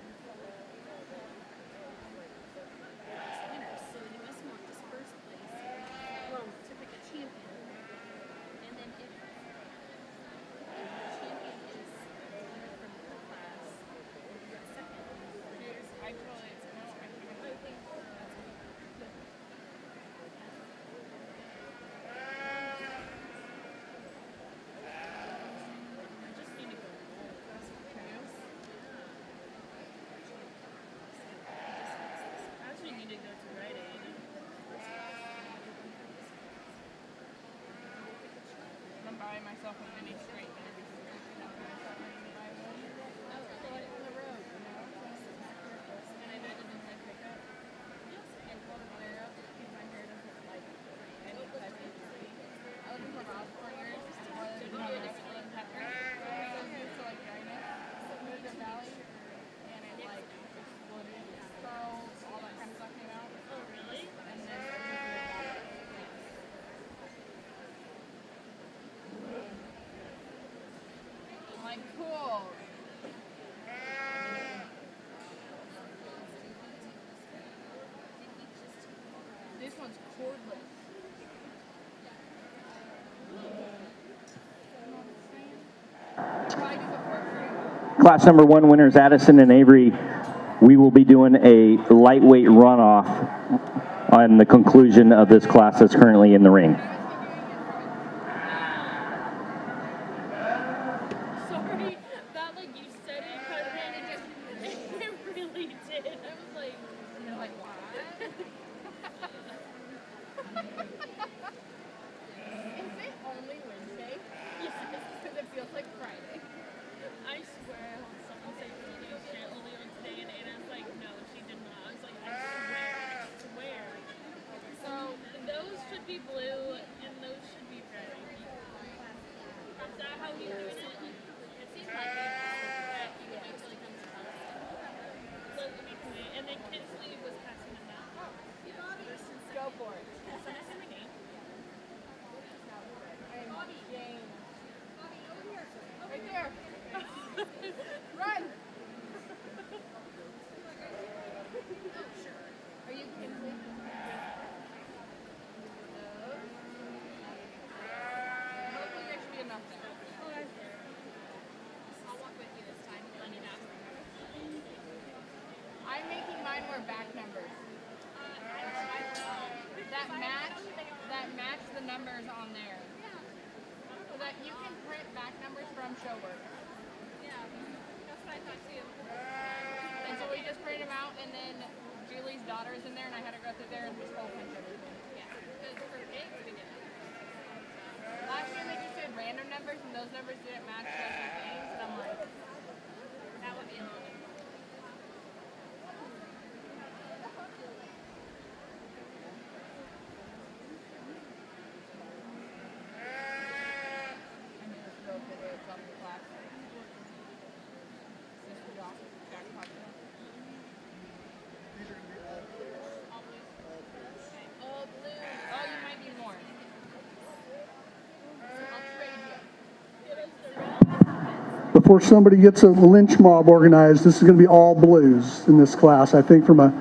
Winners. So the US want is first place to pick a champion. And then if the champion is winner from her class, you got second. Here's, I totally no. I think I think that's what I just need to go roll. I actually need to go to Rite Aid. I'm buying myself a mini straightener because I'm not going to start making me buy one. Oh, pull it on the road, you know? And I know the inside pickup. And pull the flare up because my hair doesn't like any type of degree. I was looking for miles for years. Was Untitled Chapter. So I'm used to like dryness. Moved to Valley and it like exploded. Curls, all that kind of stuff came out. Oh, really? And then I moved to Valley. I'm like, cool. This one's cordless. Probably doesn't work for you. Class number 1 winners Addison and Avery. We will be doing a lightweight runoff on the conclusion of this class that's currently in the ring. Sorry, that like you said it, but then it just, it really did. I was like, You're like, what? back numbers. That match the numbers on there. So that you can print back numbers from show work. Yeah, that's what I thought too. And so we just printed them out, and then Julie's daughter's in there, and I had her go through there and just hole punch everything. Yeah, because for kids we did. Last year they just did random numbers, and those numbers didn't match special things, and I'm like, That would be annoying. I knew this girl did it from the class. Sister Jack Potter. Oh, blue. Oh, you might need more. I'll trade you. Before somebody gets a lynch mob organized, this is going to be all blues in this class. I think from a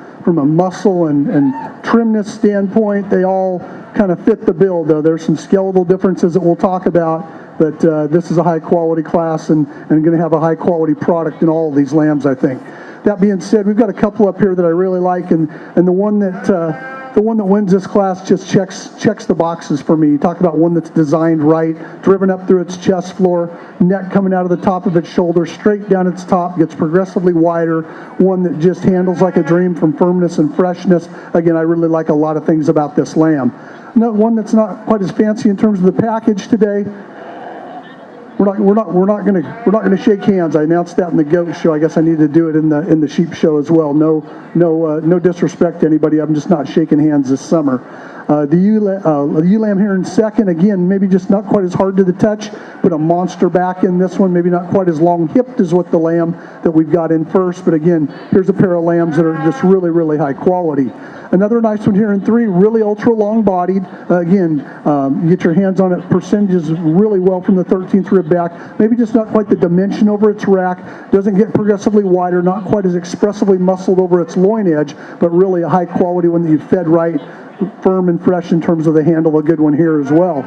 muscle and trimness standpoint, they all kind of fit the bill, though. There's some skeletal differences that we'll talk about, but this is a high-quality class and going to have a high-quality product in all of these lambs, I think. That being said, we've got a couple up here that I really like, and the one that wins this class just checks the boxes for me. You talk about one that's designed right, driven up through its chest floor, neck coming out of the top of its shoulder, straight down its top, gets progressively wider, one that just handles like a dream from firmness and freshness. Again, I really like a lot of things about this lamb. One that's not quite as fancy in terms of the package today. We're not gonna shake hands. I announced that in the goat show. I guess I need to do it in the sheep show as well. No disrespect to anybody. I'm just not shaking hands this summer. The ewe lamb here in second. Again, maybe just not quite as hard to the touch, but a monster back in this one. Maybe not quite as long hipped as what the lamb that we've got in first. But again, here's a pair of lambs that are just really, really high quality. Another nice one here in three, really ultra long bodied. Again, you get your hands on it, percentages really well from the 13th rib back. Maybe just not quite the dimension over its rack. Doesn't get progressively wider, not quite as expressively muscled over its loin edge, but really a high quality one that you fed right, firm and fresh in terms of the handle. A good one here as well.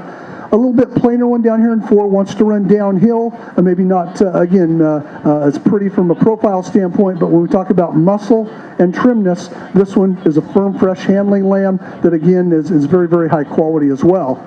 A little bit plainer one down here in four, wants to run downhill, maybe not, as pretty from a profile standpoint, but when we talk about muscle and trimness, this one is a firm, fresh handling lamb that, again, is very, very high quality as well.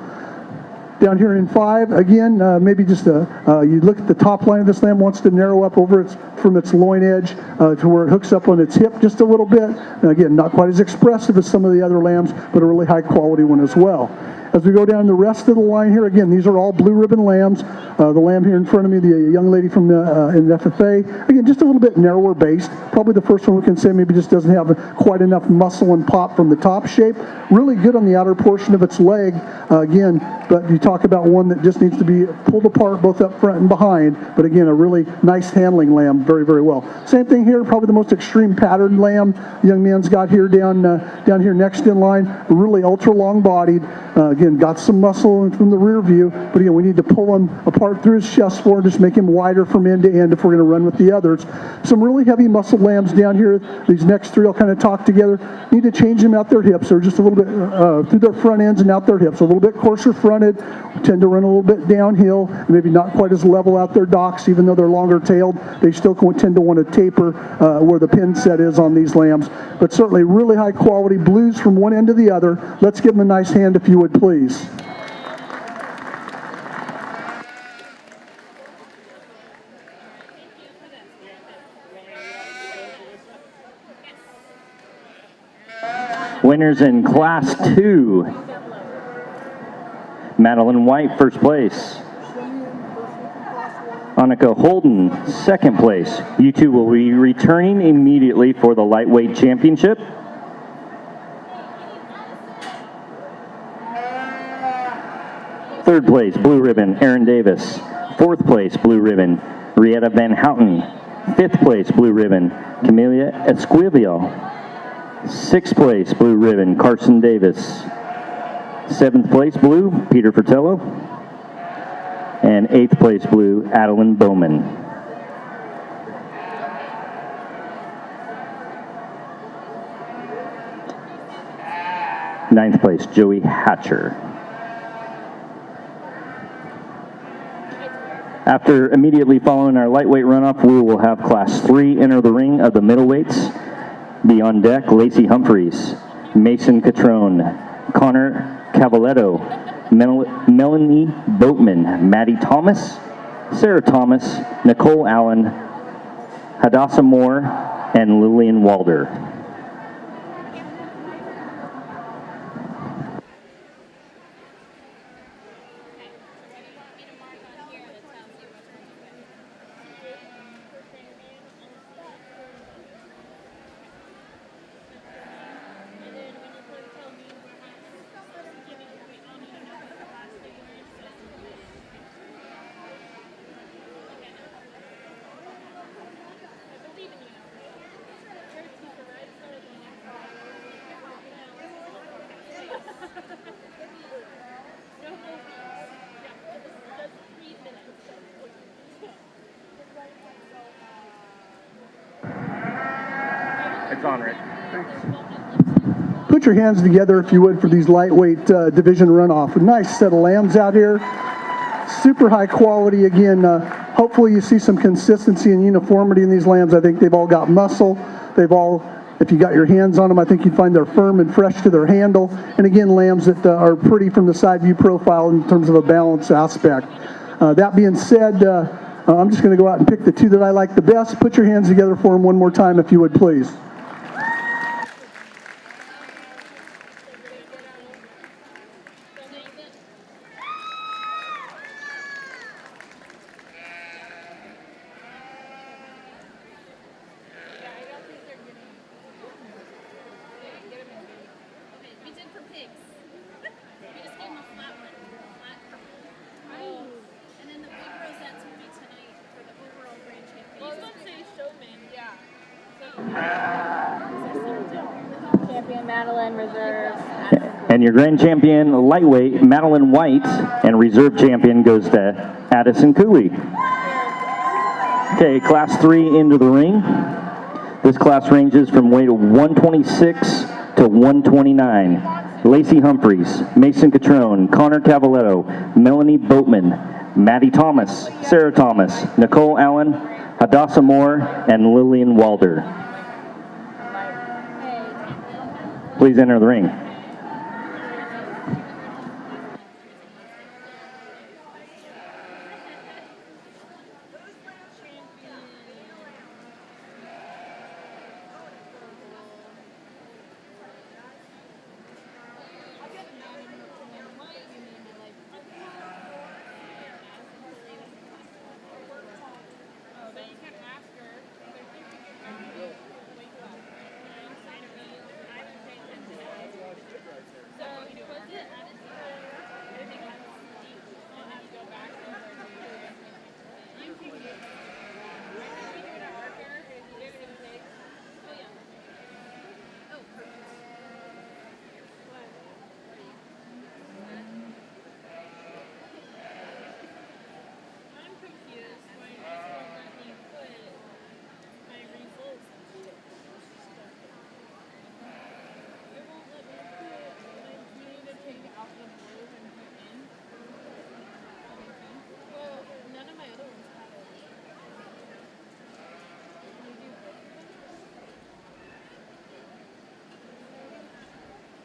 Down here in five, again, maybe just you look at the top line of this lamb, wants to narrow up over from its loin edge to where it hooks up on its hip just a little bit. And again, not quite as expressive as some of the other lambs, but a really high quality one as well. As we go down the rest of the line here, again, these are all blue ribbon lambs. The lamb here in front of me, the young lady from in FFA, again, just a little bit narrower based. Probably the first one we can say maybe just doesn't have quite enough muscle and pop from the top shape. Really good on the outer portion of its leg, again, but you talk about one that just needs to be pulled apart both up front and behind, but again, a really nice handling lamb, very, very well. Same thing here, probably the most extreme patterned lamb the young man's got here down here next in line, really ultra long bodied. Again, got some muscle from the rear view, but again, we need to pull him apart through his chest floor, just make him wider from end to end if we're going to run with the others. Some really heavy muscle lambs down here. These next three will kind of talk together. Need to change them out their hips, or just a little bit through their front ends and out their hips. A little bit coarser fronted, tend to run a little bit downhill, maybe not quite as level out their docks, even though they're longer tailed. They still tend to want to taper where the pin set is on these lambs, but certainly really high quality blues from one end to the other. Let's give them a nice hand if you would, please. Winners in Class 2. Madeline White, first place. Annika Holden, second place. You two will be returning immediately for the Lightweight Championship. Third place, blue ribbon, Aaron Davis. Fourth place, blue ribbon, Rietta Van Houten. Fifth place, blue ribbon, Camelia Esquivel. Sixth place, blue ribbon, Carson Davis. Seventh place, blue, Peter Fratello. And eighth place, blue, Adeline Bowman. Ninth place, Joey Hatcher. After immediately following our lightweight runoff, we will have Class 3 enter the ring of the middleweights. Be on deck, Lacey Humphreys, Mason Catrone, Connor Cavaletto, Melanie Boatman, Maddie Thomas, Sarah Thomas, Nicole Allen, Hadassah Moore, and Lillian Walder. It's on, Rick. Put your hands together, if you would, for these lightweight division runoff. A nice set of lambs out here. Super high quality. Again, hopefully you see some consistency and uniformity in these lambs. I think they've all got muscle. They've all, if you got your hands on them, I think you'd find they're firm and fresh to their handle. And again, lambs that are pretty from the side view profile in terms of a balance aspect. That being said, I'm just going to go out and pick the two that I like the best. Put your hands together for them one more time, if you would, please. Champion Madeline, reserve. And your grand champion, lightweight, Madeline White, and reserve champion goes to Addison Cooley. Okay, class 3 into the ring. This class ranges from weight of 126 to 129. Lacey Humphreys, Mason Catrone, Connor Cavaletto, Melanie Boatman, Maddie Thomas, Sarah Thomas, Nicole Allen, Hadassah Moore, and Lillian Walder. Please enter the ring.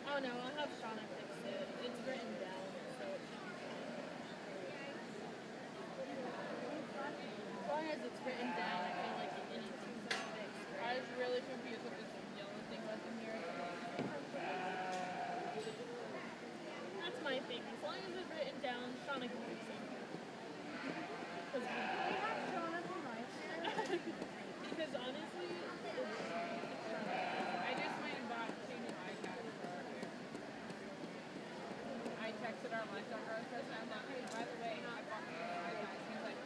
Oh no, I'll have Shauna fix it. It's written down, so it should be fine. As long as it's written down, I feel like anything's fixed. Right? I was really confused what this yellow thing was in here. That's my thing. As long as it's written down, Shauna can fix it. Because honestly, I just went and bought 2 new iPads for her. I texted our lunch and I'm like, hey, by the way, I bought 2 new iPads. He's like,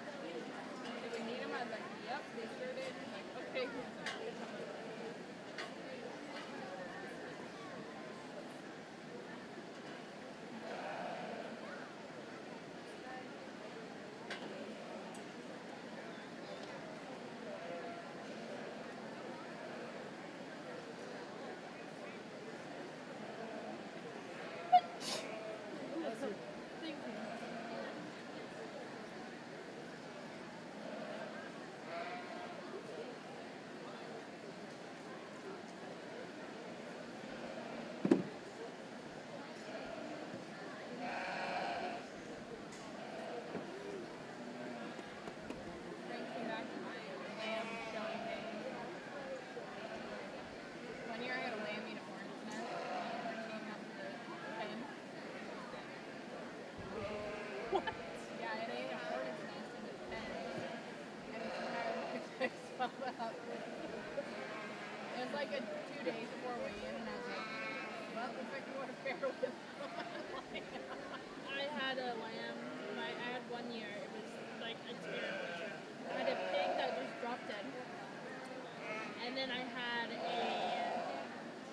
do we need them? I was like, yep. It was like 2 days before weigh-in, and I was like, well, looks like you want to pair with I had a lamb. I had 1 year. It was like a terrible trip. I had a pig that just dropped dead. And then I had a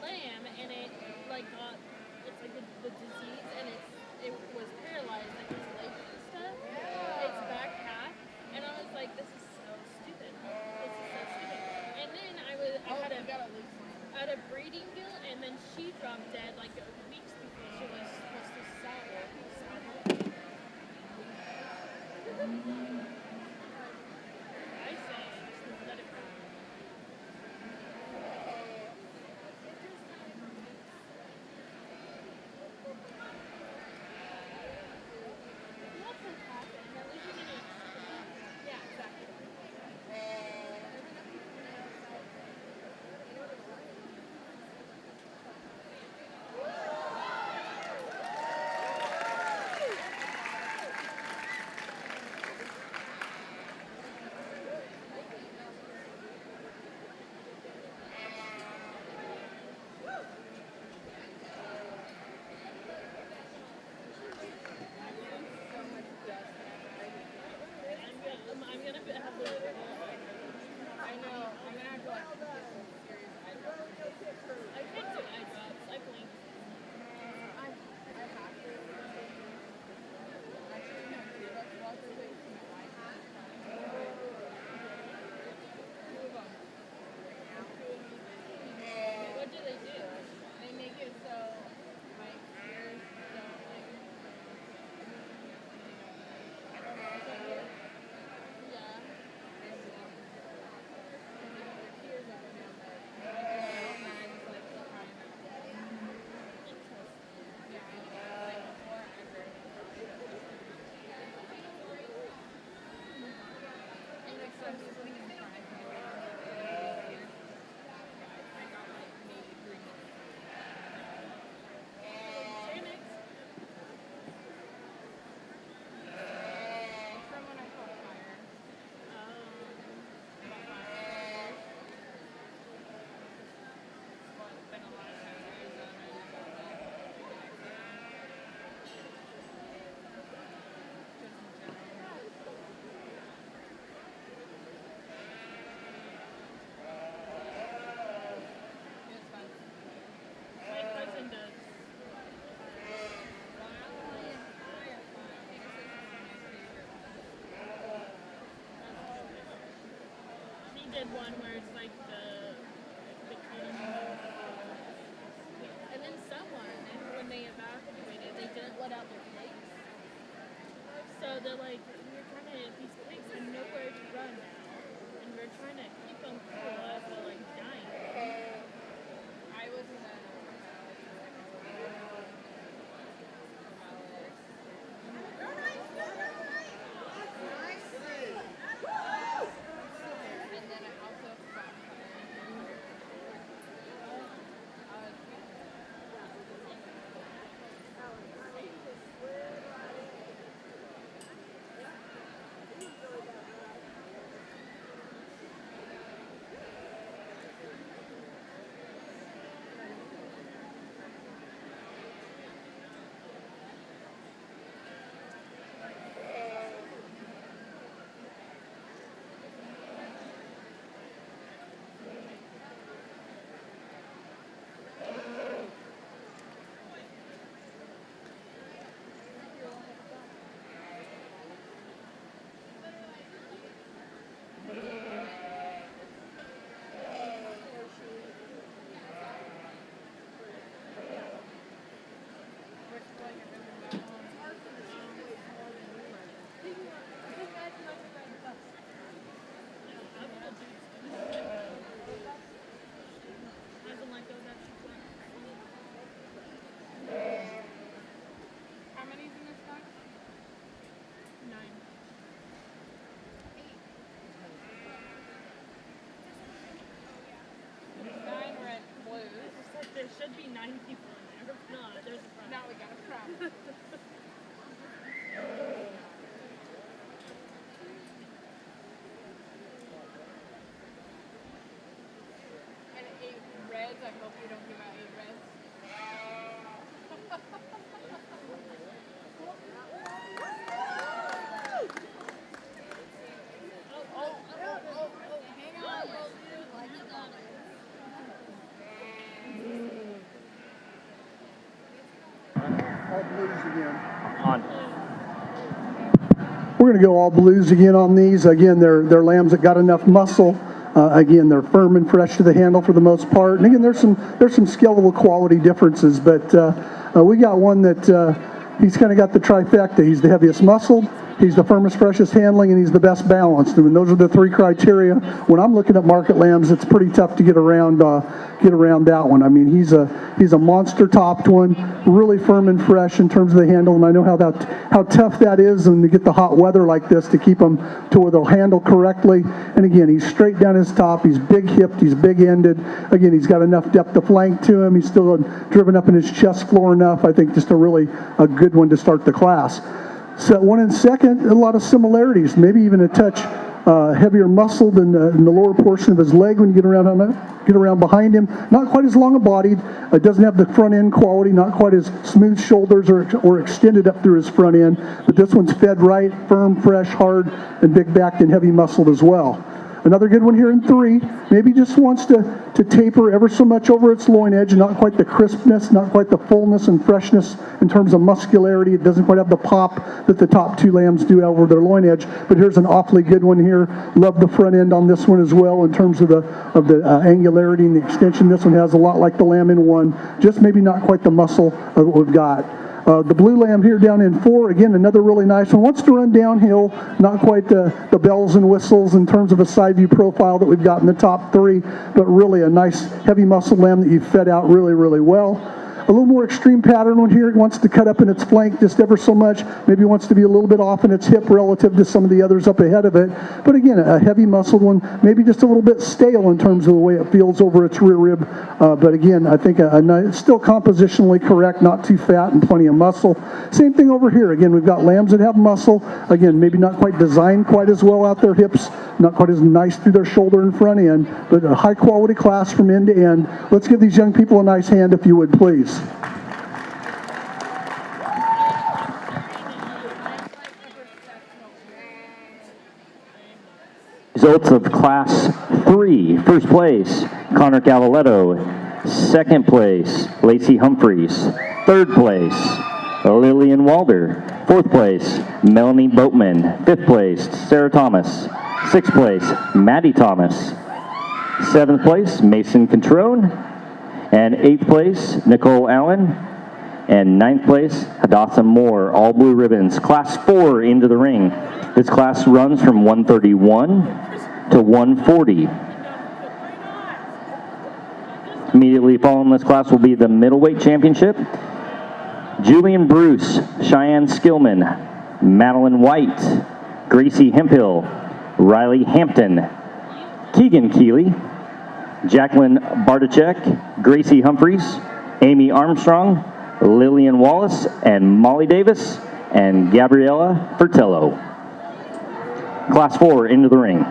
lamb, and it like got, it's like the disease, and it was paralyzed, like its legs and stuff. Its back half. And I was like, this is so stupid. This is so stupid. And then I had a breeding deal, and then she dropped dead like weeks before she was supposed to sell. I say, just let it go. Nothing happened. At least you didn't. Yeah, exactly. I'm gonna have to. I know. I'm gonna have to like get some serious eye drops. I can't do eye drops. I blink. I have to. Actually, no, that's lots of ways to my life. Two of them. What do they do? They make it so my ears don't like. I don't know if it works. Yeah. Tears up and down there. And mine's like crying out. Yeah, I know. Like before, I heard. And like some people can cry. I got like maybe 3 minutes. Say next. It's from when I caught fire. Caught fire. Well, it's been a lot of times in Arizona and just in general. It was fun. My cousin does. Wildly and high are fun. Pegasus is my favorite one. She did one where it's like the and then someone, when they evacuated, they didn't let out their pigs. So they're like, we're trying to, these pigs have nowhere to run now, and we're trying to keep them cool as they're like dying. I was in a and then I also fought Hasn't let go of that shit. How many's in this box? 9. Nine red blues. It's like there should be 9 people in there. If not, there's a problem. Now we got a problem. all blues again. On. We're going to go all blues again on these. Again, they're lambs that got enough muscle. Again, they're firm and fresh to the handle for the most part. And again, there's some skeletal quality differences, but we got one that he's kind of got the trifecta. He's the heaviest muscled, he's the firmest, freshest handling, and he's the best balanced. And those are the three criteria. When I'm looking at market lambs, it's pretty tough to get around that one. I mean, he's a monster topped one, really firm and fresh in terms of the handle, and I know how tough that is, and to get the hot weather like this to keep them to where they'll handle correctly. And again, he's straight down his top, he's big hipped, he's big ended. Again, he's got enough depth of flank to him. He's still driven up in his chest floor enough. I think just a good one to start the class. Set one in second, a lot of similarities, maybe even a touch heavier muscled in the lower portion of his leg when you get around behind him. Not quite as long a bodied. It doesn't have the front end quality, not quite as smooth shoulders or extended up through his front end. But this one's fed right, firm, fresh, hard, and big backed and heavy muscled as well. Another good one here in 3, maybe just wants to taper ever so much over its loin edge, not quite the crispness, not quite the fullness and freshness in terms of muscularity. It doesn't quite have the pop that the top 2 lambs do over their loin edge, but here's an awfully good one here. Love the front end on this one as well in terms of the angularity and the extension. This one has a lot like the lamb in 1, just maybe not quite the muscle of what we've got. The blue lamb here down in 4, again, another really nice one. Wants to run downhill, not quite the bells and whistles in terms of a side view profile that we've got in the top 3, but really a nice heavy muscle lamb that you've fed out really, really well. A little more extreme pattern one here. It wants to cut up in its flank just ever so much. Maybe wants to be a little bit off in its hip relative to some of the others up ahead of it. But again, a heavy muscled one, maybe just a little bit stale in terms of the way it feels over its rear rib. But again, I think still compositionally correct, not too fat and plenty of muscle. Same thing over here. Again, we've got lambs that have muscle. Again, maybe not quite designed quite as well out their hips, not quite as nice through their shoulder and front end, but a high quality class from end to end. Let's give these young people a nice hand if you would, please. Results of Class 3. First place, Connor Cavaletto. Second place, Lacey Humphreys. Third place, Lillian Walder. Fourth place, Melanie Boatman. Fifth place, Sarah Thomas. Sixth place, Maddie Thomas. Seventh place, Mason Controne. And eighth place, Nicole Allen. And ninth place, Hadassah Moore. All blue ribbons. Class 4 into the ring. This class runs from 131 to 140. Immediately following this class will be the Middleweight Championship. Julian Bruce, Cheyenne Skillman, Madeline White, Gracie Hemphill, Riley Hampton, Keegan Keeley, Jacqueline Bartachek, Gracie Humphreys, Amy Armstrong, Lillian Wallace, and Molly Davis, and Gabriella Fertello. Class 4 into the ring.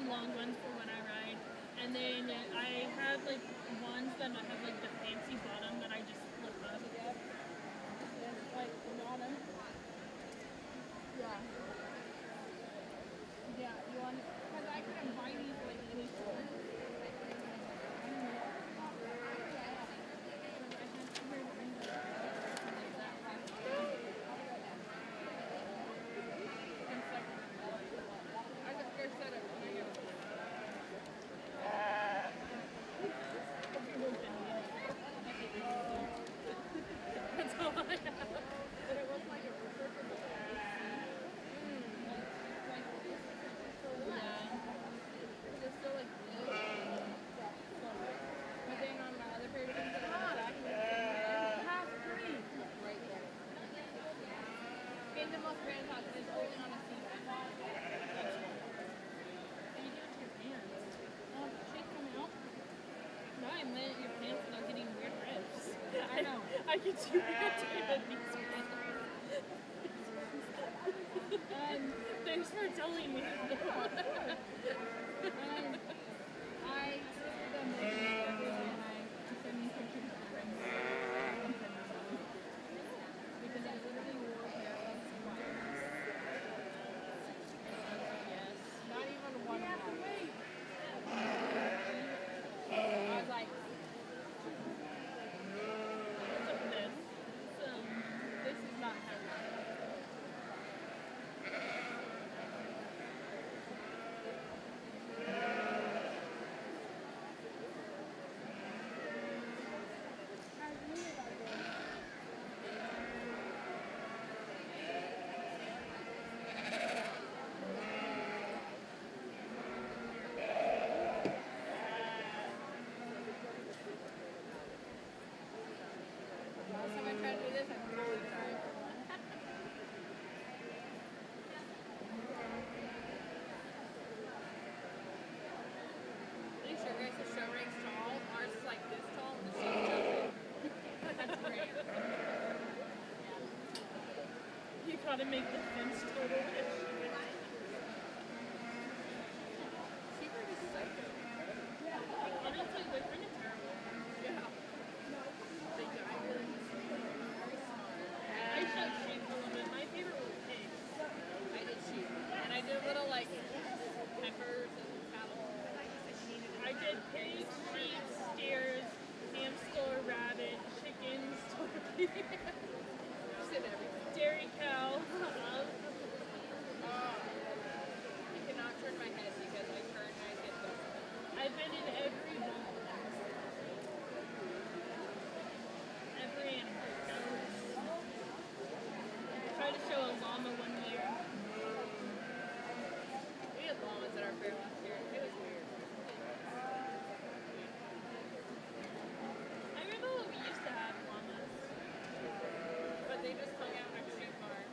some long ones for when I ride. And then I have like ones that have like the fancy bottom that I just flip up. Yep. It's like bottom. Yeah. Yeah, you want it? Because I couldn't buy these like any store. That's all I have. But it was like a reversible AC. Like, yeah. It's still like blue. But then on my other pair of jeans that I have half three. Right there. In the most grand house, and it's only on a seat. What do you do with your pants? Oh, shit coming out? No, I meant your pants without getting weird rips. I know. I get too irritated these pants. Thanks for telling me. I see them making it and I send these pictures to friends. Because I literally wore a pair of sweaters. Yes. Not even one half. I was like, What's up with this? This is not heavy. last time I tried to do this, I totally tried. Are you sure guys, the show rank's tall? Ours is like this tall and the show's jumping. That's great. You gotta make the fence total. Cheaper is psycho. Honestly, boyfriend is terrible. Yeah. The guy really is very smart. I shot sheep a little bit. My favorite was pigs. I did sheep. And I did little like peppers and cattle. I did pigs, sheep, steers, hamster, rabbit, chickens, turkey, Just did everything. dairy cow. I cannot turn my head because I turn and I get this. I've been in every one. Every animal. I tried to show a llama one year. We had llamas at our fair last year. It was weird. I remember when we used to have llamas. But they just hung out in a sheep barn.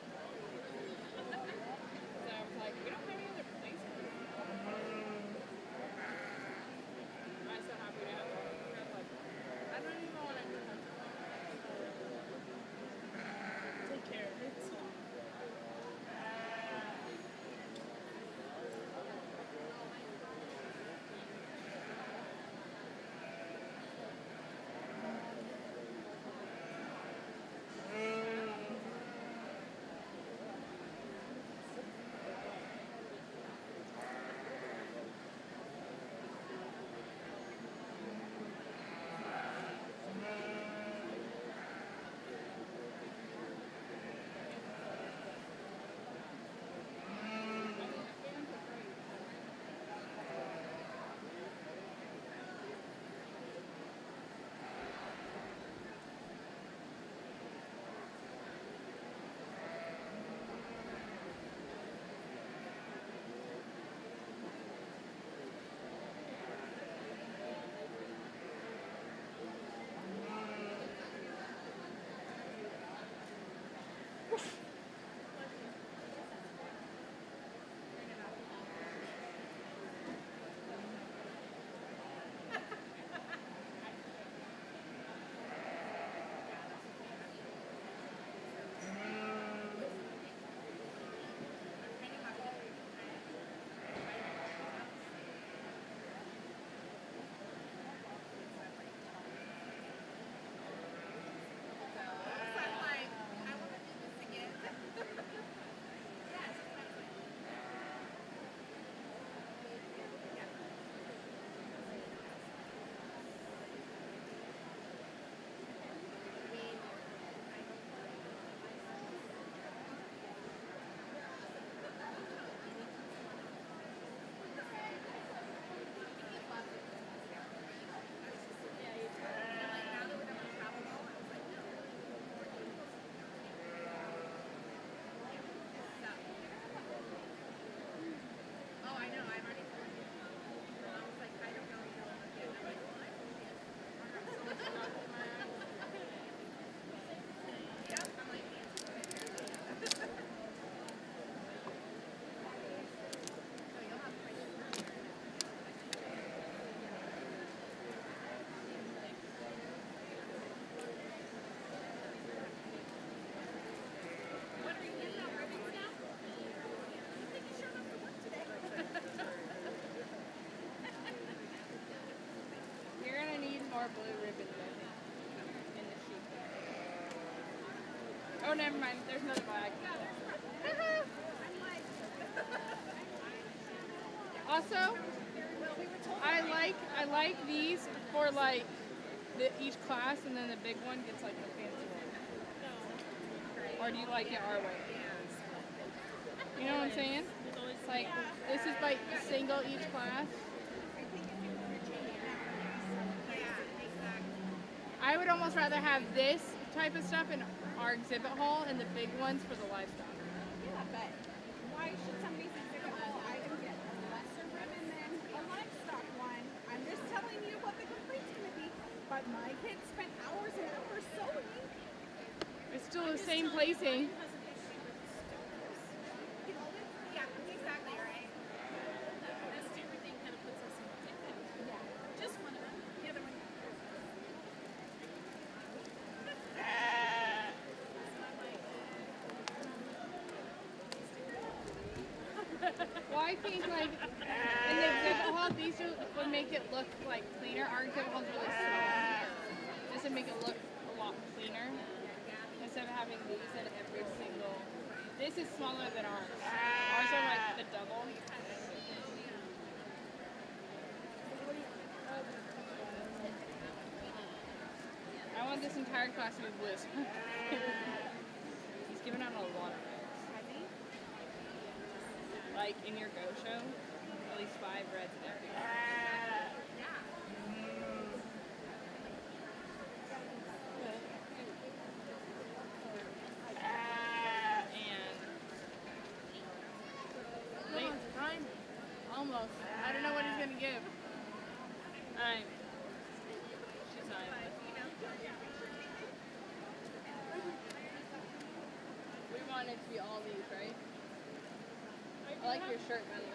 blue ribbons, I think, in the sheep. Oh, never mind. There's another flag. Also, I like these for like each class, and then the big one gets like the fancy one. Or do you like it our way? You know what I'm saying? Like this is like single each class. I would almost rather have this type of stuff in our exhibit hall and the big ones for the livestock. Yeah, but why should somebody's exhibit hall item get a lesser ribbon than a livestock one? I'm just telling you what the complaint's going to be. But my kids spent hours in it for sewing. It's still the same placing. Yeah, exactly right. This stupid thing kind of puts us in the same thing. Yeah, just one of them. The other one. Well, I think like in the exhibit hall, these would make it look like cleaner. Our exhibit hall's really small. This would make it look a lot cleaner instead of having these in every single. This is smaller than ours. Ours are like the double. I want this entire class to be blue. He's giving out a lot of reds. Like in your go show, at least 5 reds in every class. And wait, time. Almost. I don't know what he's gonna give. Alright. She's not. We want it to be all these, right? I like your shirt, by the way.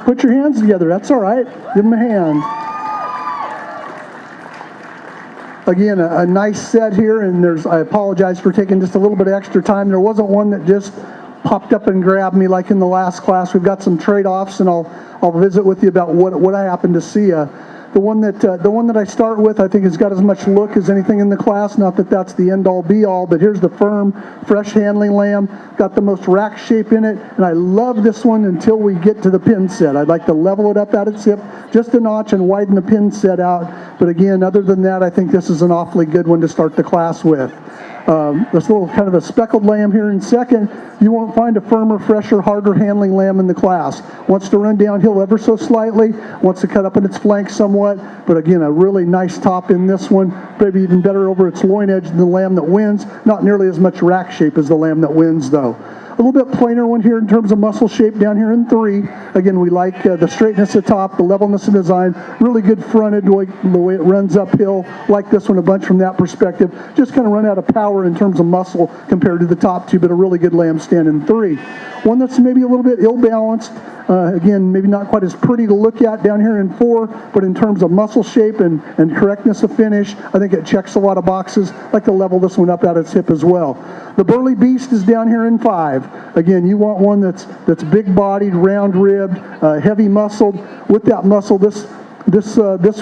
Put your hands together. That's all right. Give them a hand. Again, a nice set here, and I apologize for taking just a little bit of extra time. There wasn't one that just popped up and grabbed me like in the last class. We've got some trade-offs, and I'll visit with you about what I happen to see. The one that I start with, I think, has got as much look as anything in the class. Not that that's the end-all, be-all, but here's the firm, fresh handling lamb. Got the most rack shape in it, and I love this one until we get to the pin set. I'd like to level it up at its hip just a notch and widen the pin set out. But again, other than that, I think this is an awfully good one to start the class with. This little kind of a speckled lamb here in second. You won't find a firmer, fresher, harder handling lamb in the class. Wants to run downhill ever so slightly, wants to cut up in its flanks somewhat, but again, a really nice top in this one, maybe even better over its loin edge than the lamb that wins. Not nearly as much rack shape as the lamb that wins, though. A little bit plainer one here in terms of muscle shape down here in 3. Again, we like the straightness at top, the levelness of design, really good fronted, the way it runs uphill. Like this one a bunch from that perspective. Just kind of run out of power in terms of muscle compared to the top 2, but a really good lamb stand in 3. One that's maybe a little bit ill-balanced. Again, maybe not quite as pretty to look at down here in 4, but in terms of muscle shape and correctness of finish, I think it checks a lot of boxes. I'd like to level this one up at its hip as well. The Burly Beast is down here in 5. Again, you want one that's big-bodied, round-ribbed, heavy-muscled. With that muscle, this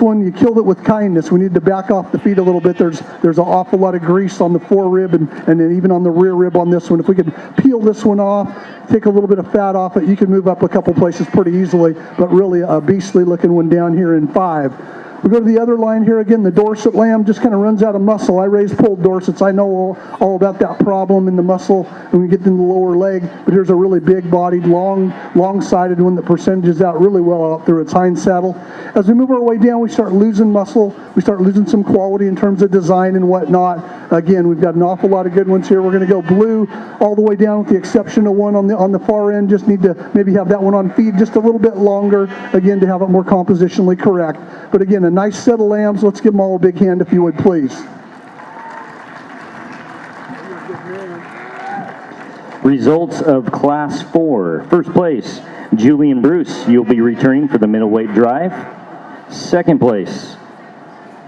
one, you killed it with kindness. We need to back off the feet a little bit. There's an awful lot of grease on the forerib and then even on the rear rib on this one. If we could peel this one off, take a little bit of fat off it, you can move up a couple places pretty easily, but really a beastly looking one down here in 5. We go to the other line here again. The Dorset lamb just kind of runs out of muscle. I raise pulled Dorsets. I know all about that problem in the muscle when we get in the lower leg. But here's a really big-bodied, long-sided one that percentages out really well out through its hind saddle. As we move our way down, we start losing muscle. We start losing some quality in terms of design and whatnot. Again, we've got an awful lot of good ones here. We're going to go blue all the way down with the exception of one on the far end. Just need to maybe have that one on feed just a little bit longer, again, to have it more compositionally correct. But again, a nice set of lambs. Let's give them all a big hand if you would, please. Results of Class 4. First place, Julian Bruce. You'll be returning for the Middleweight Drive. Second place,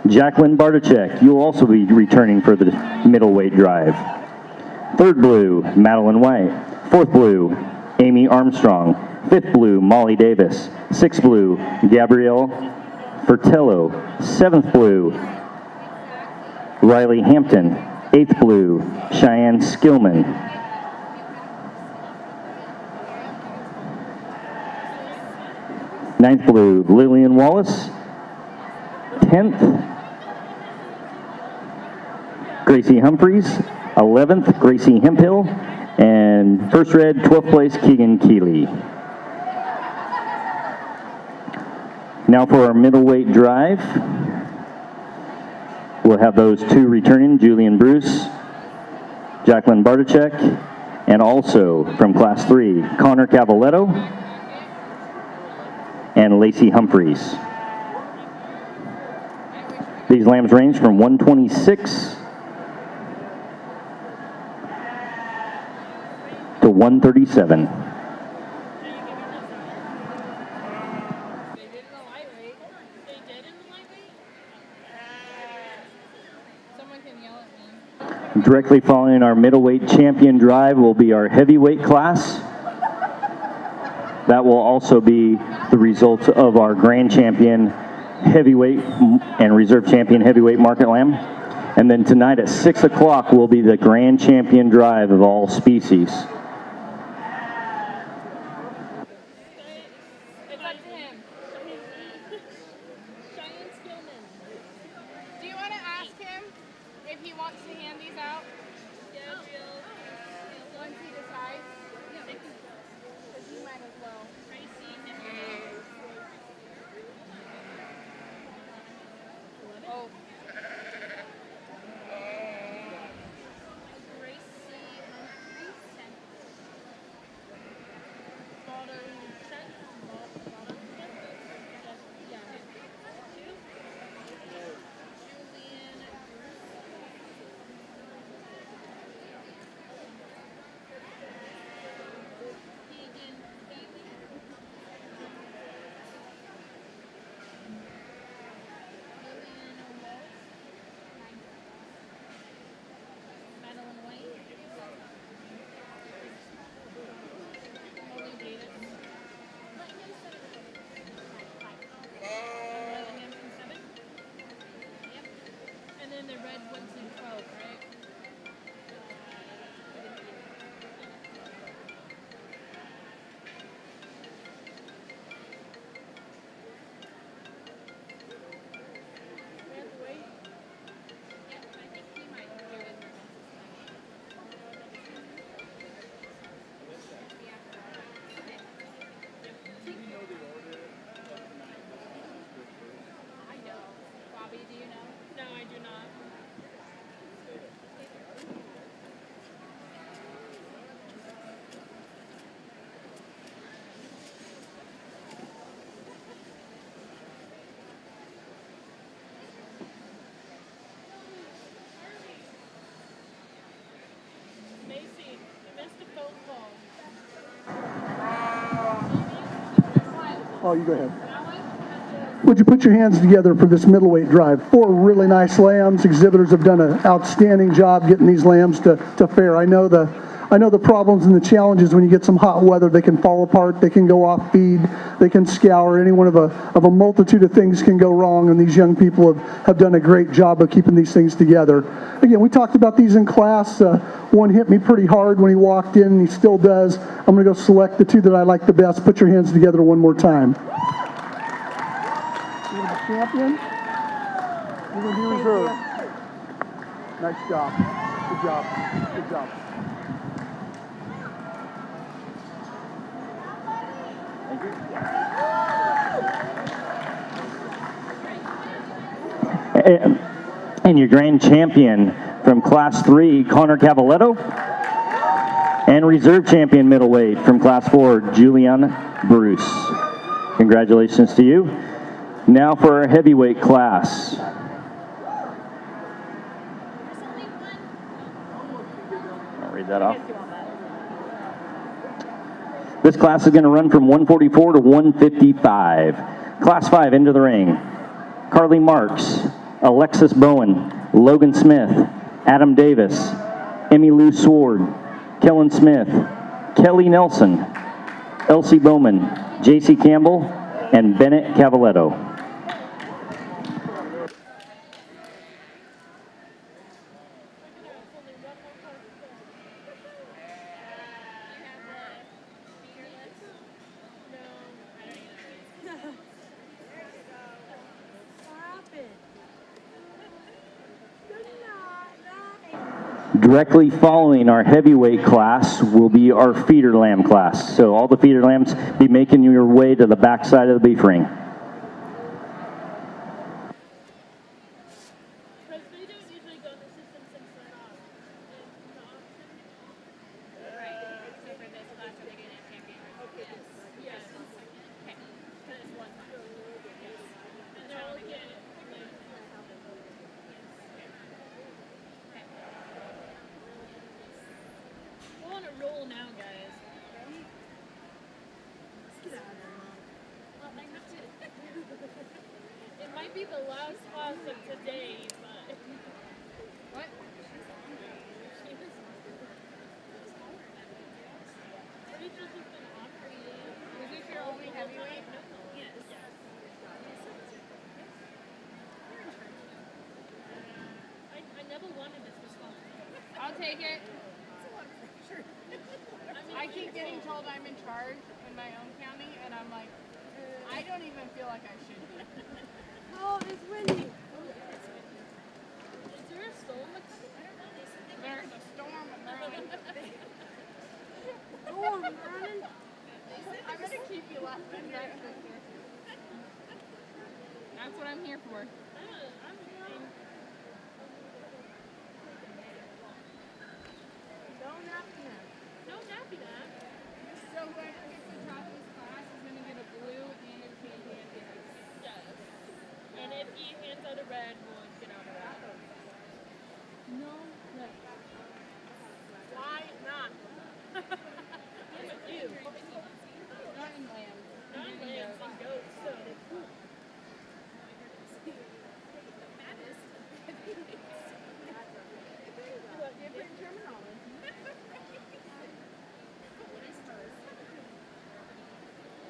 Jacqueline Bartachek. You'll also be returning for the Middleweight Drive. Third blue, Madeline White. Fourth blue, Amy Armstrong. Fifth blue, Molly Davis. Sixth blue, Gabrielle Fertello. Seventh blue, Riley Hampton. Eighth blue, Cheyenne Skillman. Ninth blue, Lillian Wallace. 10th, Gracie Humphreys. 11th, Gracie Hemphill. And first red, 12th place, Keegan Keeley. Now for our middleweight drive, we'll have those 2 returning, Julian Bruce, Jacqueline Bartachek, and also from Class 3, Connor Cavaletto and Lacey Humphreys. These lambs range from 126 to 137. Directly following our middleweight champion drive will be our heavyweight class. That will also be the results of our grand champion heavyweight and reserve champion heavyweight market lamb. And then tonight at 6 o'clock will be the grand champion drive of all species. It's up to him. Cheyenne Skillman. Do you want to ask him if he wants to hand these out? Gabrielle. Once he decides? Yeah. Because you might as well. Tracy and oh. The red ones in 12, right? We have to wait? Yep, I think he might do it. Oh, you go ahead. Would you put your hands together for this middleweight drive? 4 really nice lambs. Exhibitors have done an outstanding job getting these lambs to fair. I know the problems and the challenges when you get some hot weather. They can fall apart. They can go off feed. They can scour. Any one of a multitude of things can go wrong, and these young people have done a great job of keeping these things together. Again, we talked about these in class. One hit me pretty hard when he walked in, and he still does. I'm going to go select the 2 that I like the best. Put your hands together one more time. You're the champion. You're going to be reserved. Nice job. Good job. Good job. And your grand champion from Class 3, Connor Cavaletto. And reserve champion middleweight from Class 4, Julian Bruce. Congratulations to you. Now for our heavyweight class. I'll read that off. This class is going to run from 144 to 155. Class 5 into the ring. Carly Marks, Alexis Bowen, Logan Smith, Adam Davis, Emmy Lou Sword, Kellen Smith, Kelly Nelson, Elsie Bowman, JC Campbell, and Bennett Cavaletto. Directly following our heavyweight class will be our feeder lamb class. So all the feeder lambs be making your way to the back side of the beef ring. Be the last class of today, but what? Is this your only heavyweight? Yes. I never wanted this responsibility. I'll take it. I keep getting told I'm in charge in my own county, and I'm like, I don't even feel like I should be. Oh, it's windy. Is there a storm? There's a storm brewing. Storm running? I'm going to keep you laughing, right, sister? That's what I'm here for. I'm fine. No nappy nap. No nappy nap. So whoever gets the top of this class is going to get a blue and a pink handbag. Yes. And if he hands out a red, we'll get out of that. No. Why not? I'm with you. Not in lambs. Not lambs and goats, so. Different terminology.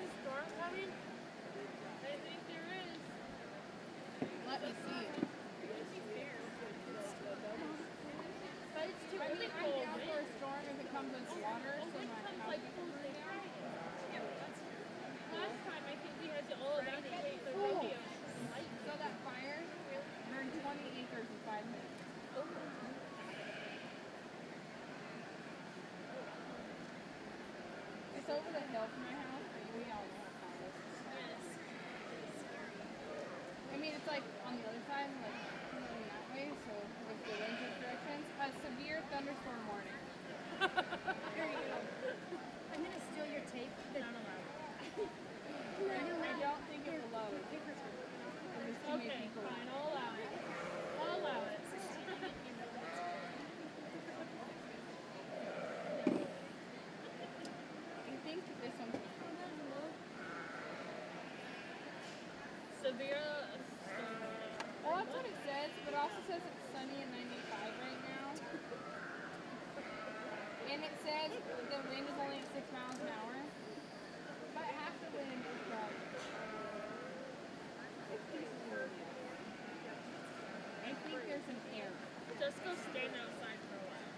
Is storm coming? I think there is. Let me see. But it's too I mean, I'm cold. down for a storm if it comes with water, so my house is burning down. Last time I think we had to all evacuate the Cool. radio. So that fire burned 20 acres in 5 minutes. It's over the hill from my house, but we all know how far it is. I mean, it's like on the other side, like going that way, so with the wind directions. A severe thunderstorm warning. Here you go. I'm going to steal your tape. Not allowed. I don't think it will load. There's too many Okay, people. fine, I'll allow it. I'll allow it. I think this one's Elvira. Well, that's what it says, but it also says it's sunny and 95 right now. And it says the wind is only at 6 miles an hour. But half the wind is like... I think there's an air. Just go stand outside for a while.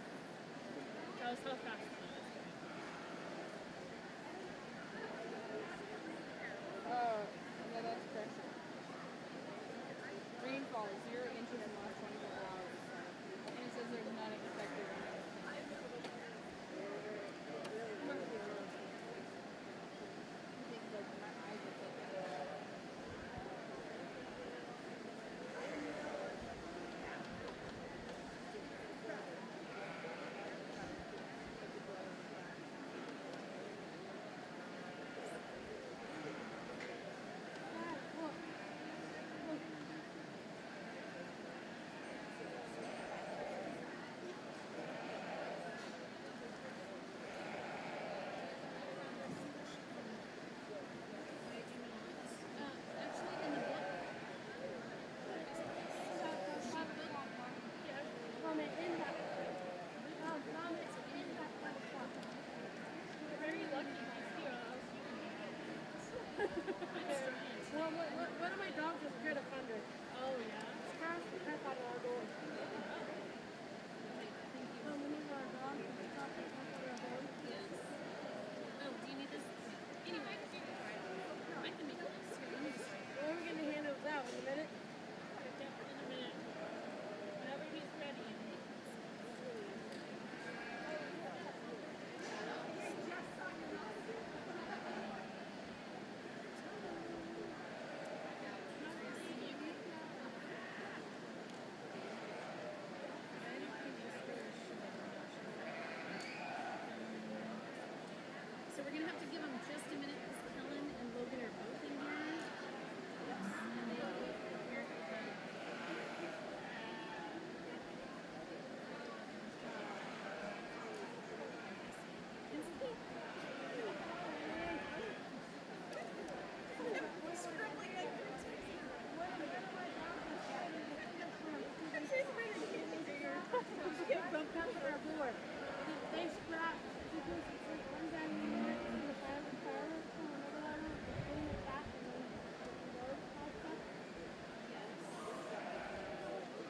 That was how fast it was. Yeah, that's correct. Rainfall, 0 inches in the last 24 hours. And it says there's none expected. Well, one of my dogs was scared of thunder. Oh, yeah. I thought our door. Oh, do you need this? Anyway, I can make a list. When are we going to hand those out? In a minute? In a minute. Whenever he's ready. So we're gonna have to give them just a minute because Helen and Logan are both in here. And they are here. They scrap. One down here, and the fire, and another one, in the back, and then the road, all stuff.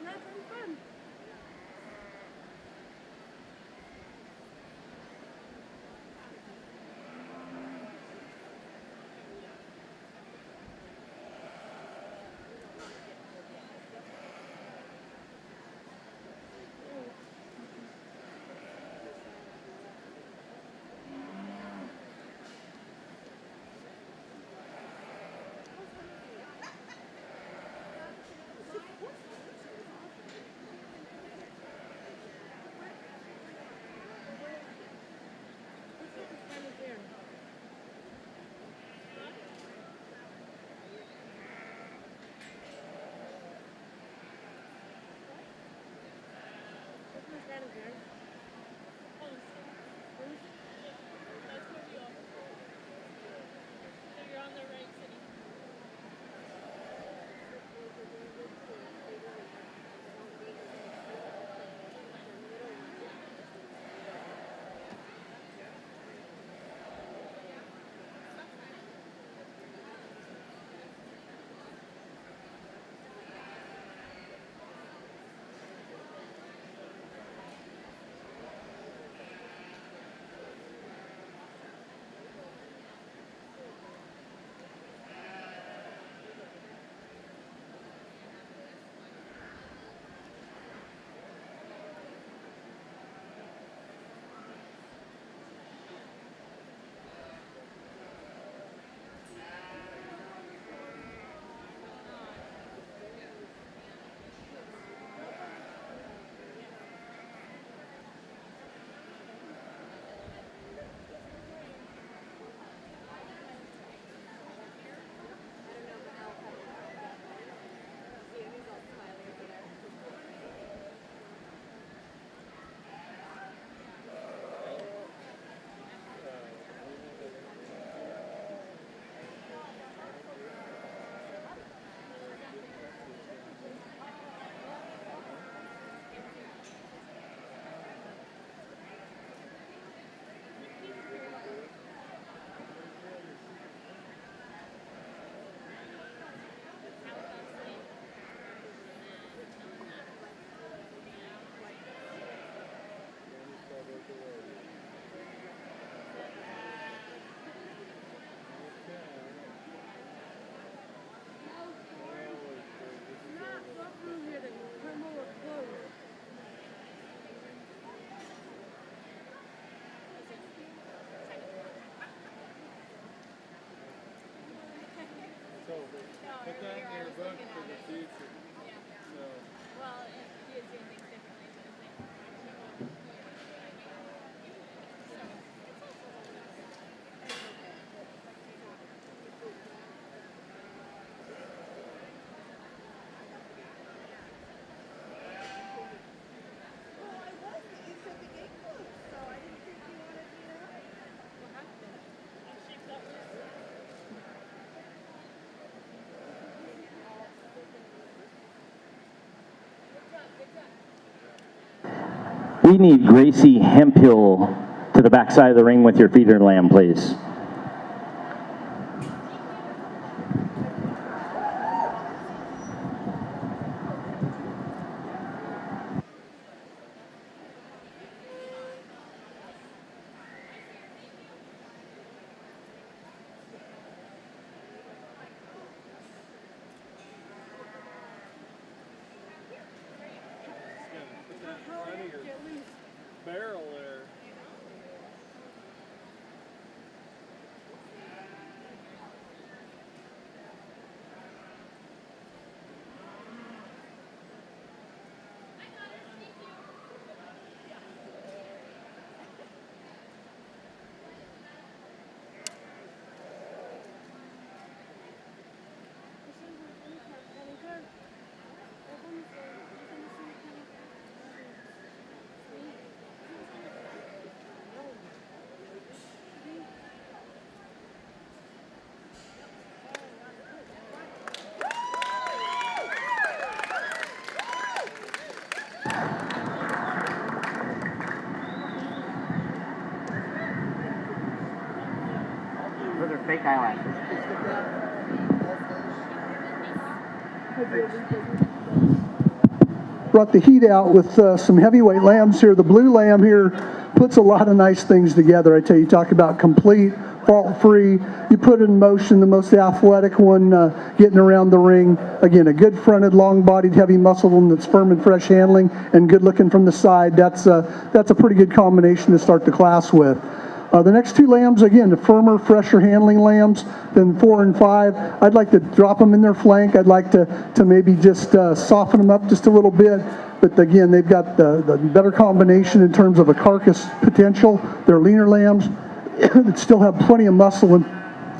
Nothing fun. That's where we are. So you're on the right city. We need Gracie Hemphill to the backside of the ring with your feeder lamb, please. Put that in front of your barrel there. Those are fake eyelashes. Brought the heat out with some heavyweight lambs here. The blue lamb here puts a lot of nice things together. I tell you, talk about complete, fault-free. You put it in motion, the most athletic one getting around the ring. Again, a good fronted, long-bodied, heavy-muscled one that's firm and fresh handling and good looking from the side. That's a pretty good combination to start the class with. The next two lambs, again, the firmer, fresher handling lambs than 4 and 5. I'd like to drop them in their flank. I'd like to maybe just soften them up just a little bit. But again, they've got the better combination in terms of a carcass potential. They're leaner lambs that still have plenty of muscle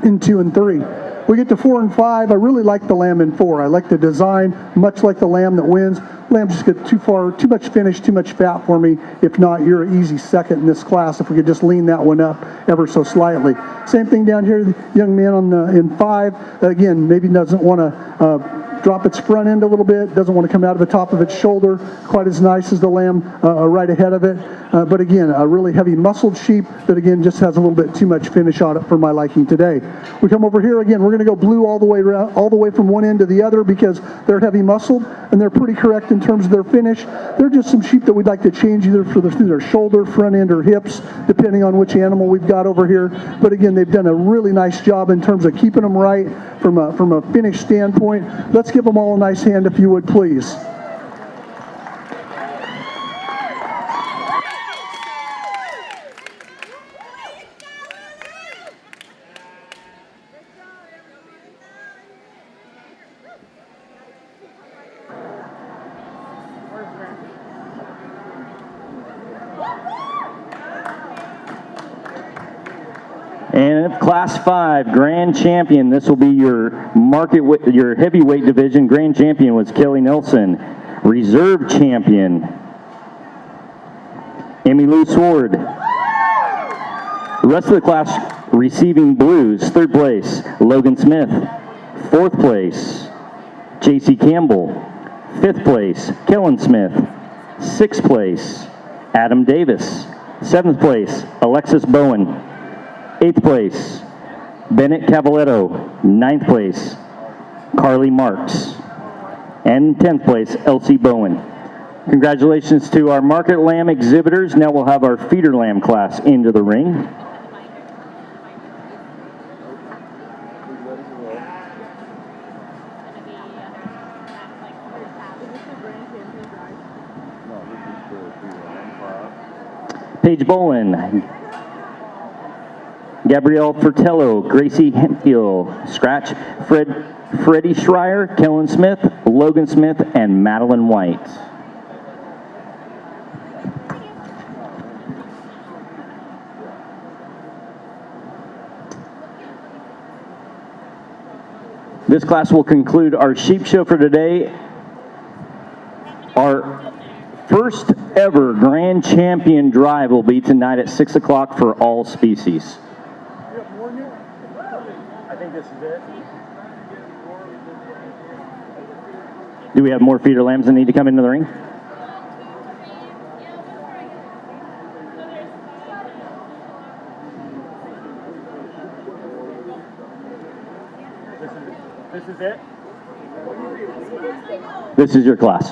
in 2 and 3. We get to 4 and 5. I really like the lamb in 4. I like the design, much like the lamb that wins. Lambs just get too much finish, too much fat for me. If not, you're an easy second in this class if we could just lean that one up ever so slightly. Same thing down here, the young man in 5. Again, maybe doesn't want to drop its front end a little bit, doesn't want to come out of the top of its shoulder quite as nice as the lamb right ahead of it. But again, a really heavy muscled sheep that again just has a little bit too much finish on it for my liking today. We come over here again, we're going to go blue all the way around, all the way from one end to the other because they're heavy muscled and they're pretty correct in terms of their finish. They're just some sheep that we'd like to change either through their shoulder, front end, or hips, depending on which animal we've got over here. But again, they've done a really nice job in terms of keeping them right from a finish standpoint. Let's give them all a nice hand if you would, please. And Class 5 Grand Champion, this will be your your heavyweight division. Grand Champion was Kelly Nelson. Reserve Champion, Amy Lou Sword. The rest of the class receiving blues. 3rd place, Logan Smith. 4th place, JC Campbell. 5th place, Kellen Smith. 6th place, Adam Davis. 7th place, Alexis Bowen. 8th place, Bennett Cavaletto. 9th place, Carly Marks. And 10th place, Elsie Bowen. Congratulations to our market lamb exhibitors. Now we'll have our feeder lamb class into the ring. Paige Bolin, Gabrielle Fertello, Gracie Hemphill, Scratch, Freddie Schreier, Kellen Smith, Logan Smith, and Madeline White. This class will conclude our sheep show for today. Our first ever Grand Champion Drive will be tonight at 6 o'clock for all species. I think this is it. Do we have more feeder lambs that need to come into the ring? This is your class.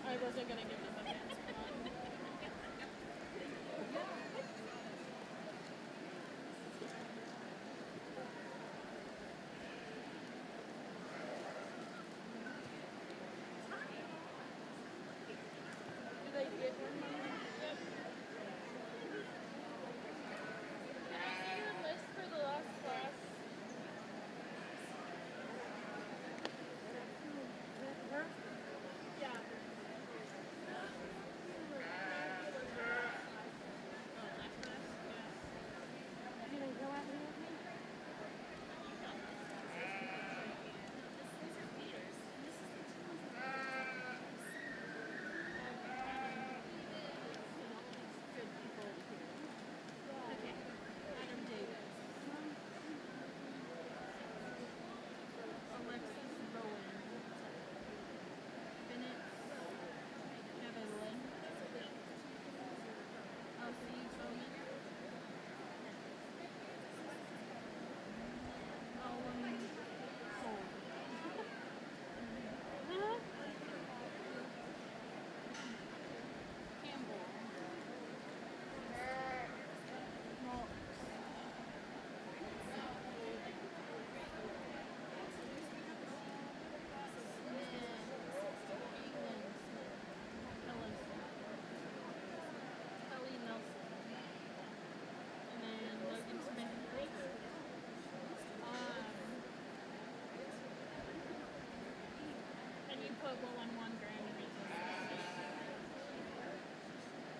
I wasn't gonna give them a chance. Did I get one? Yep. Can I see your list for the last class? Yeah.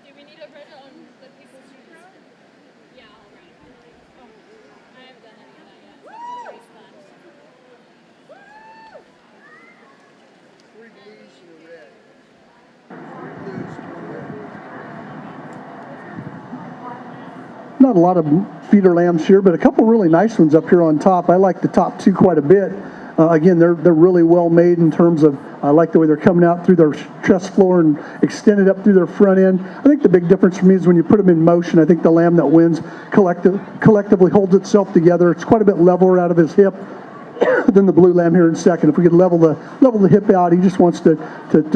Do we need to write it on the people's sheet? Yeah, I'll write it. Oh, I haven't done any of that yet. Race class. Three blues and a red. Three blues and a red. Not a lot of feeder lambs here, but a couple really nice ones up here on top. I like the top two quite a bit. Again, they're really well made in terms of, I like the way they're coming out through their chest floor and extended up through their front end. I think the big difference for me is when you put them in motion, I think the lamb that wins collectively holds itself together. It's quite a bit leveler out of his hip than the blue lamb here in second. If we could level the hip out, he just wants to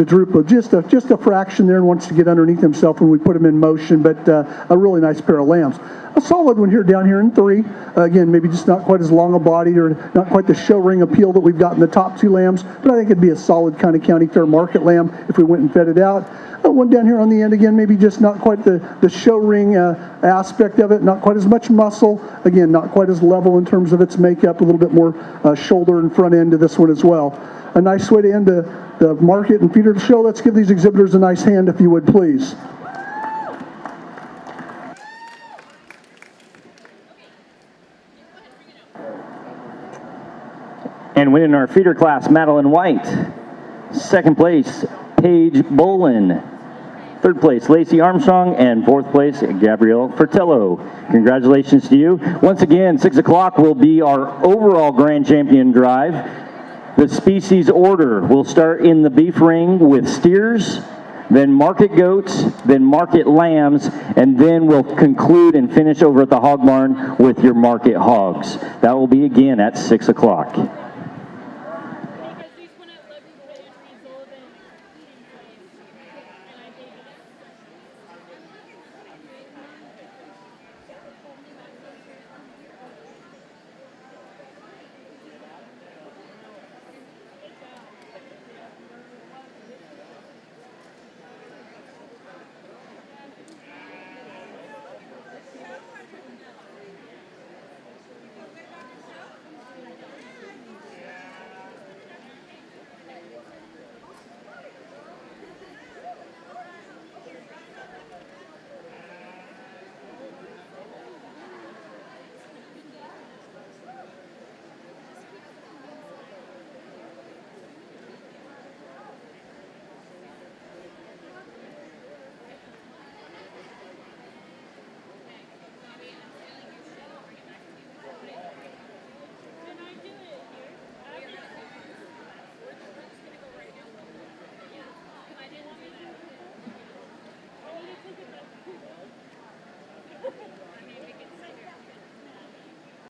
droop just a fraction there and wants to get underneath himself when we put him in motion. But a really nice pair of lambs. A solid one here down here in three. Again, maybe just not quite as long a body or not quite the show ring appeal that we've got in the top two lambs, but I think it'd be a solid kind of county fair market lamb if we went and fed it out. One down here on the end again, maybe just not quite the show ring aspect of it, not quite as much muscle. Again, not quite as level in terms of its makeup, a little bit more shoulder and front end to this one as well. A nice way to end the market and feeder show. Let's give these exhibitors a nice hand if you would, please. And winning our feeder class, Madeline White. Second place, Paige Bolin. Third place, Lacey Armstrong. And fourth place, Gabrielle Fertello. Congratulations to you. Once again, 6 o'clock will be our overall Grand Champion Drive. The species order will start in the beef ring with steers, then market goats, then market lambs, and then we'll conclude and finish over at the hog barn with your market hogs. That will be again at 6 o'clock.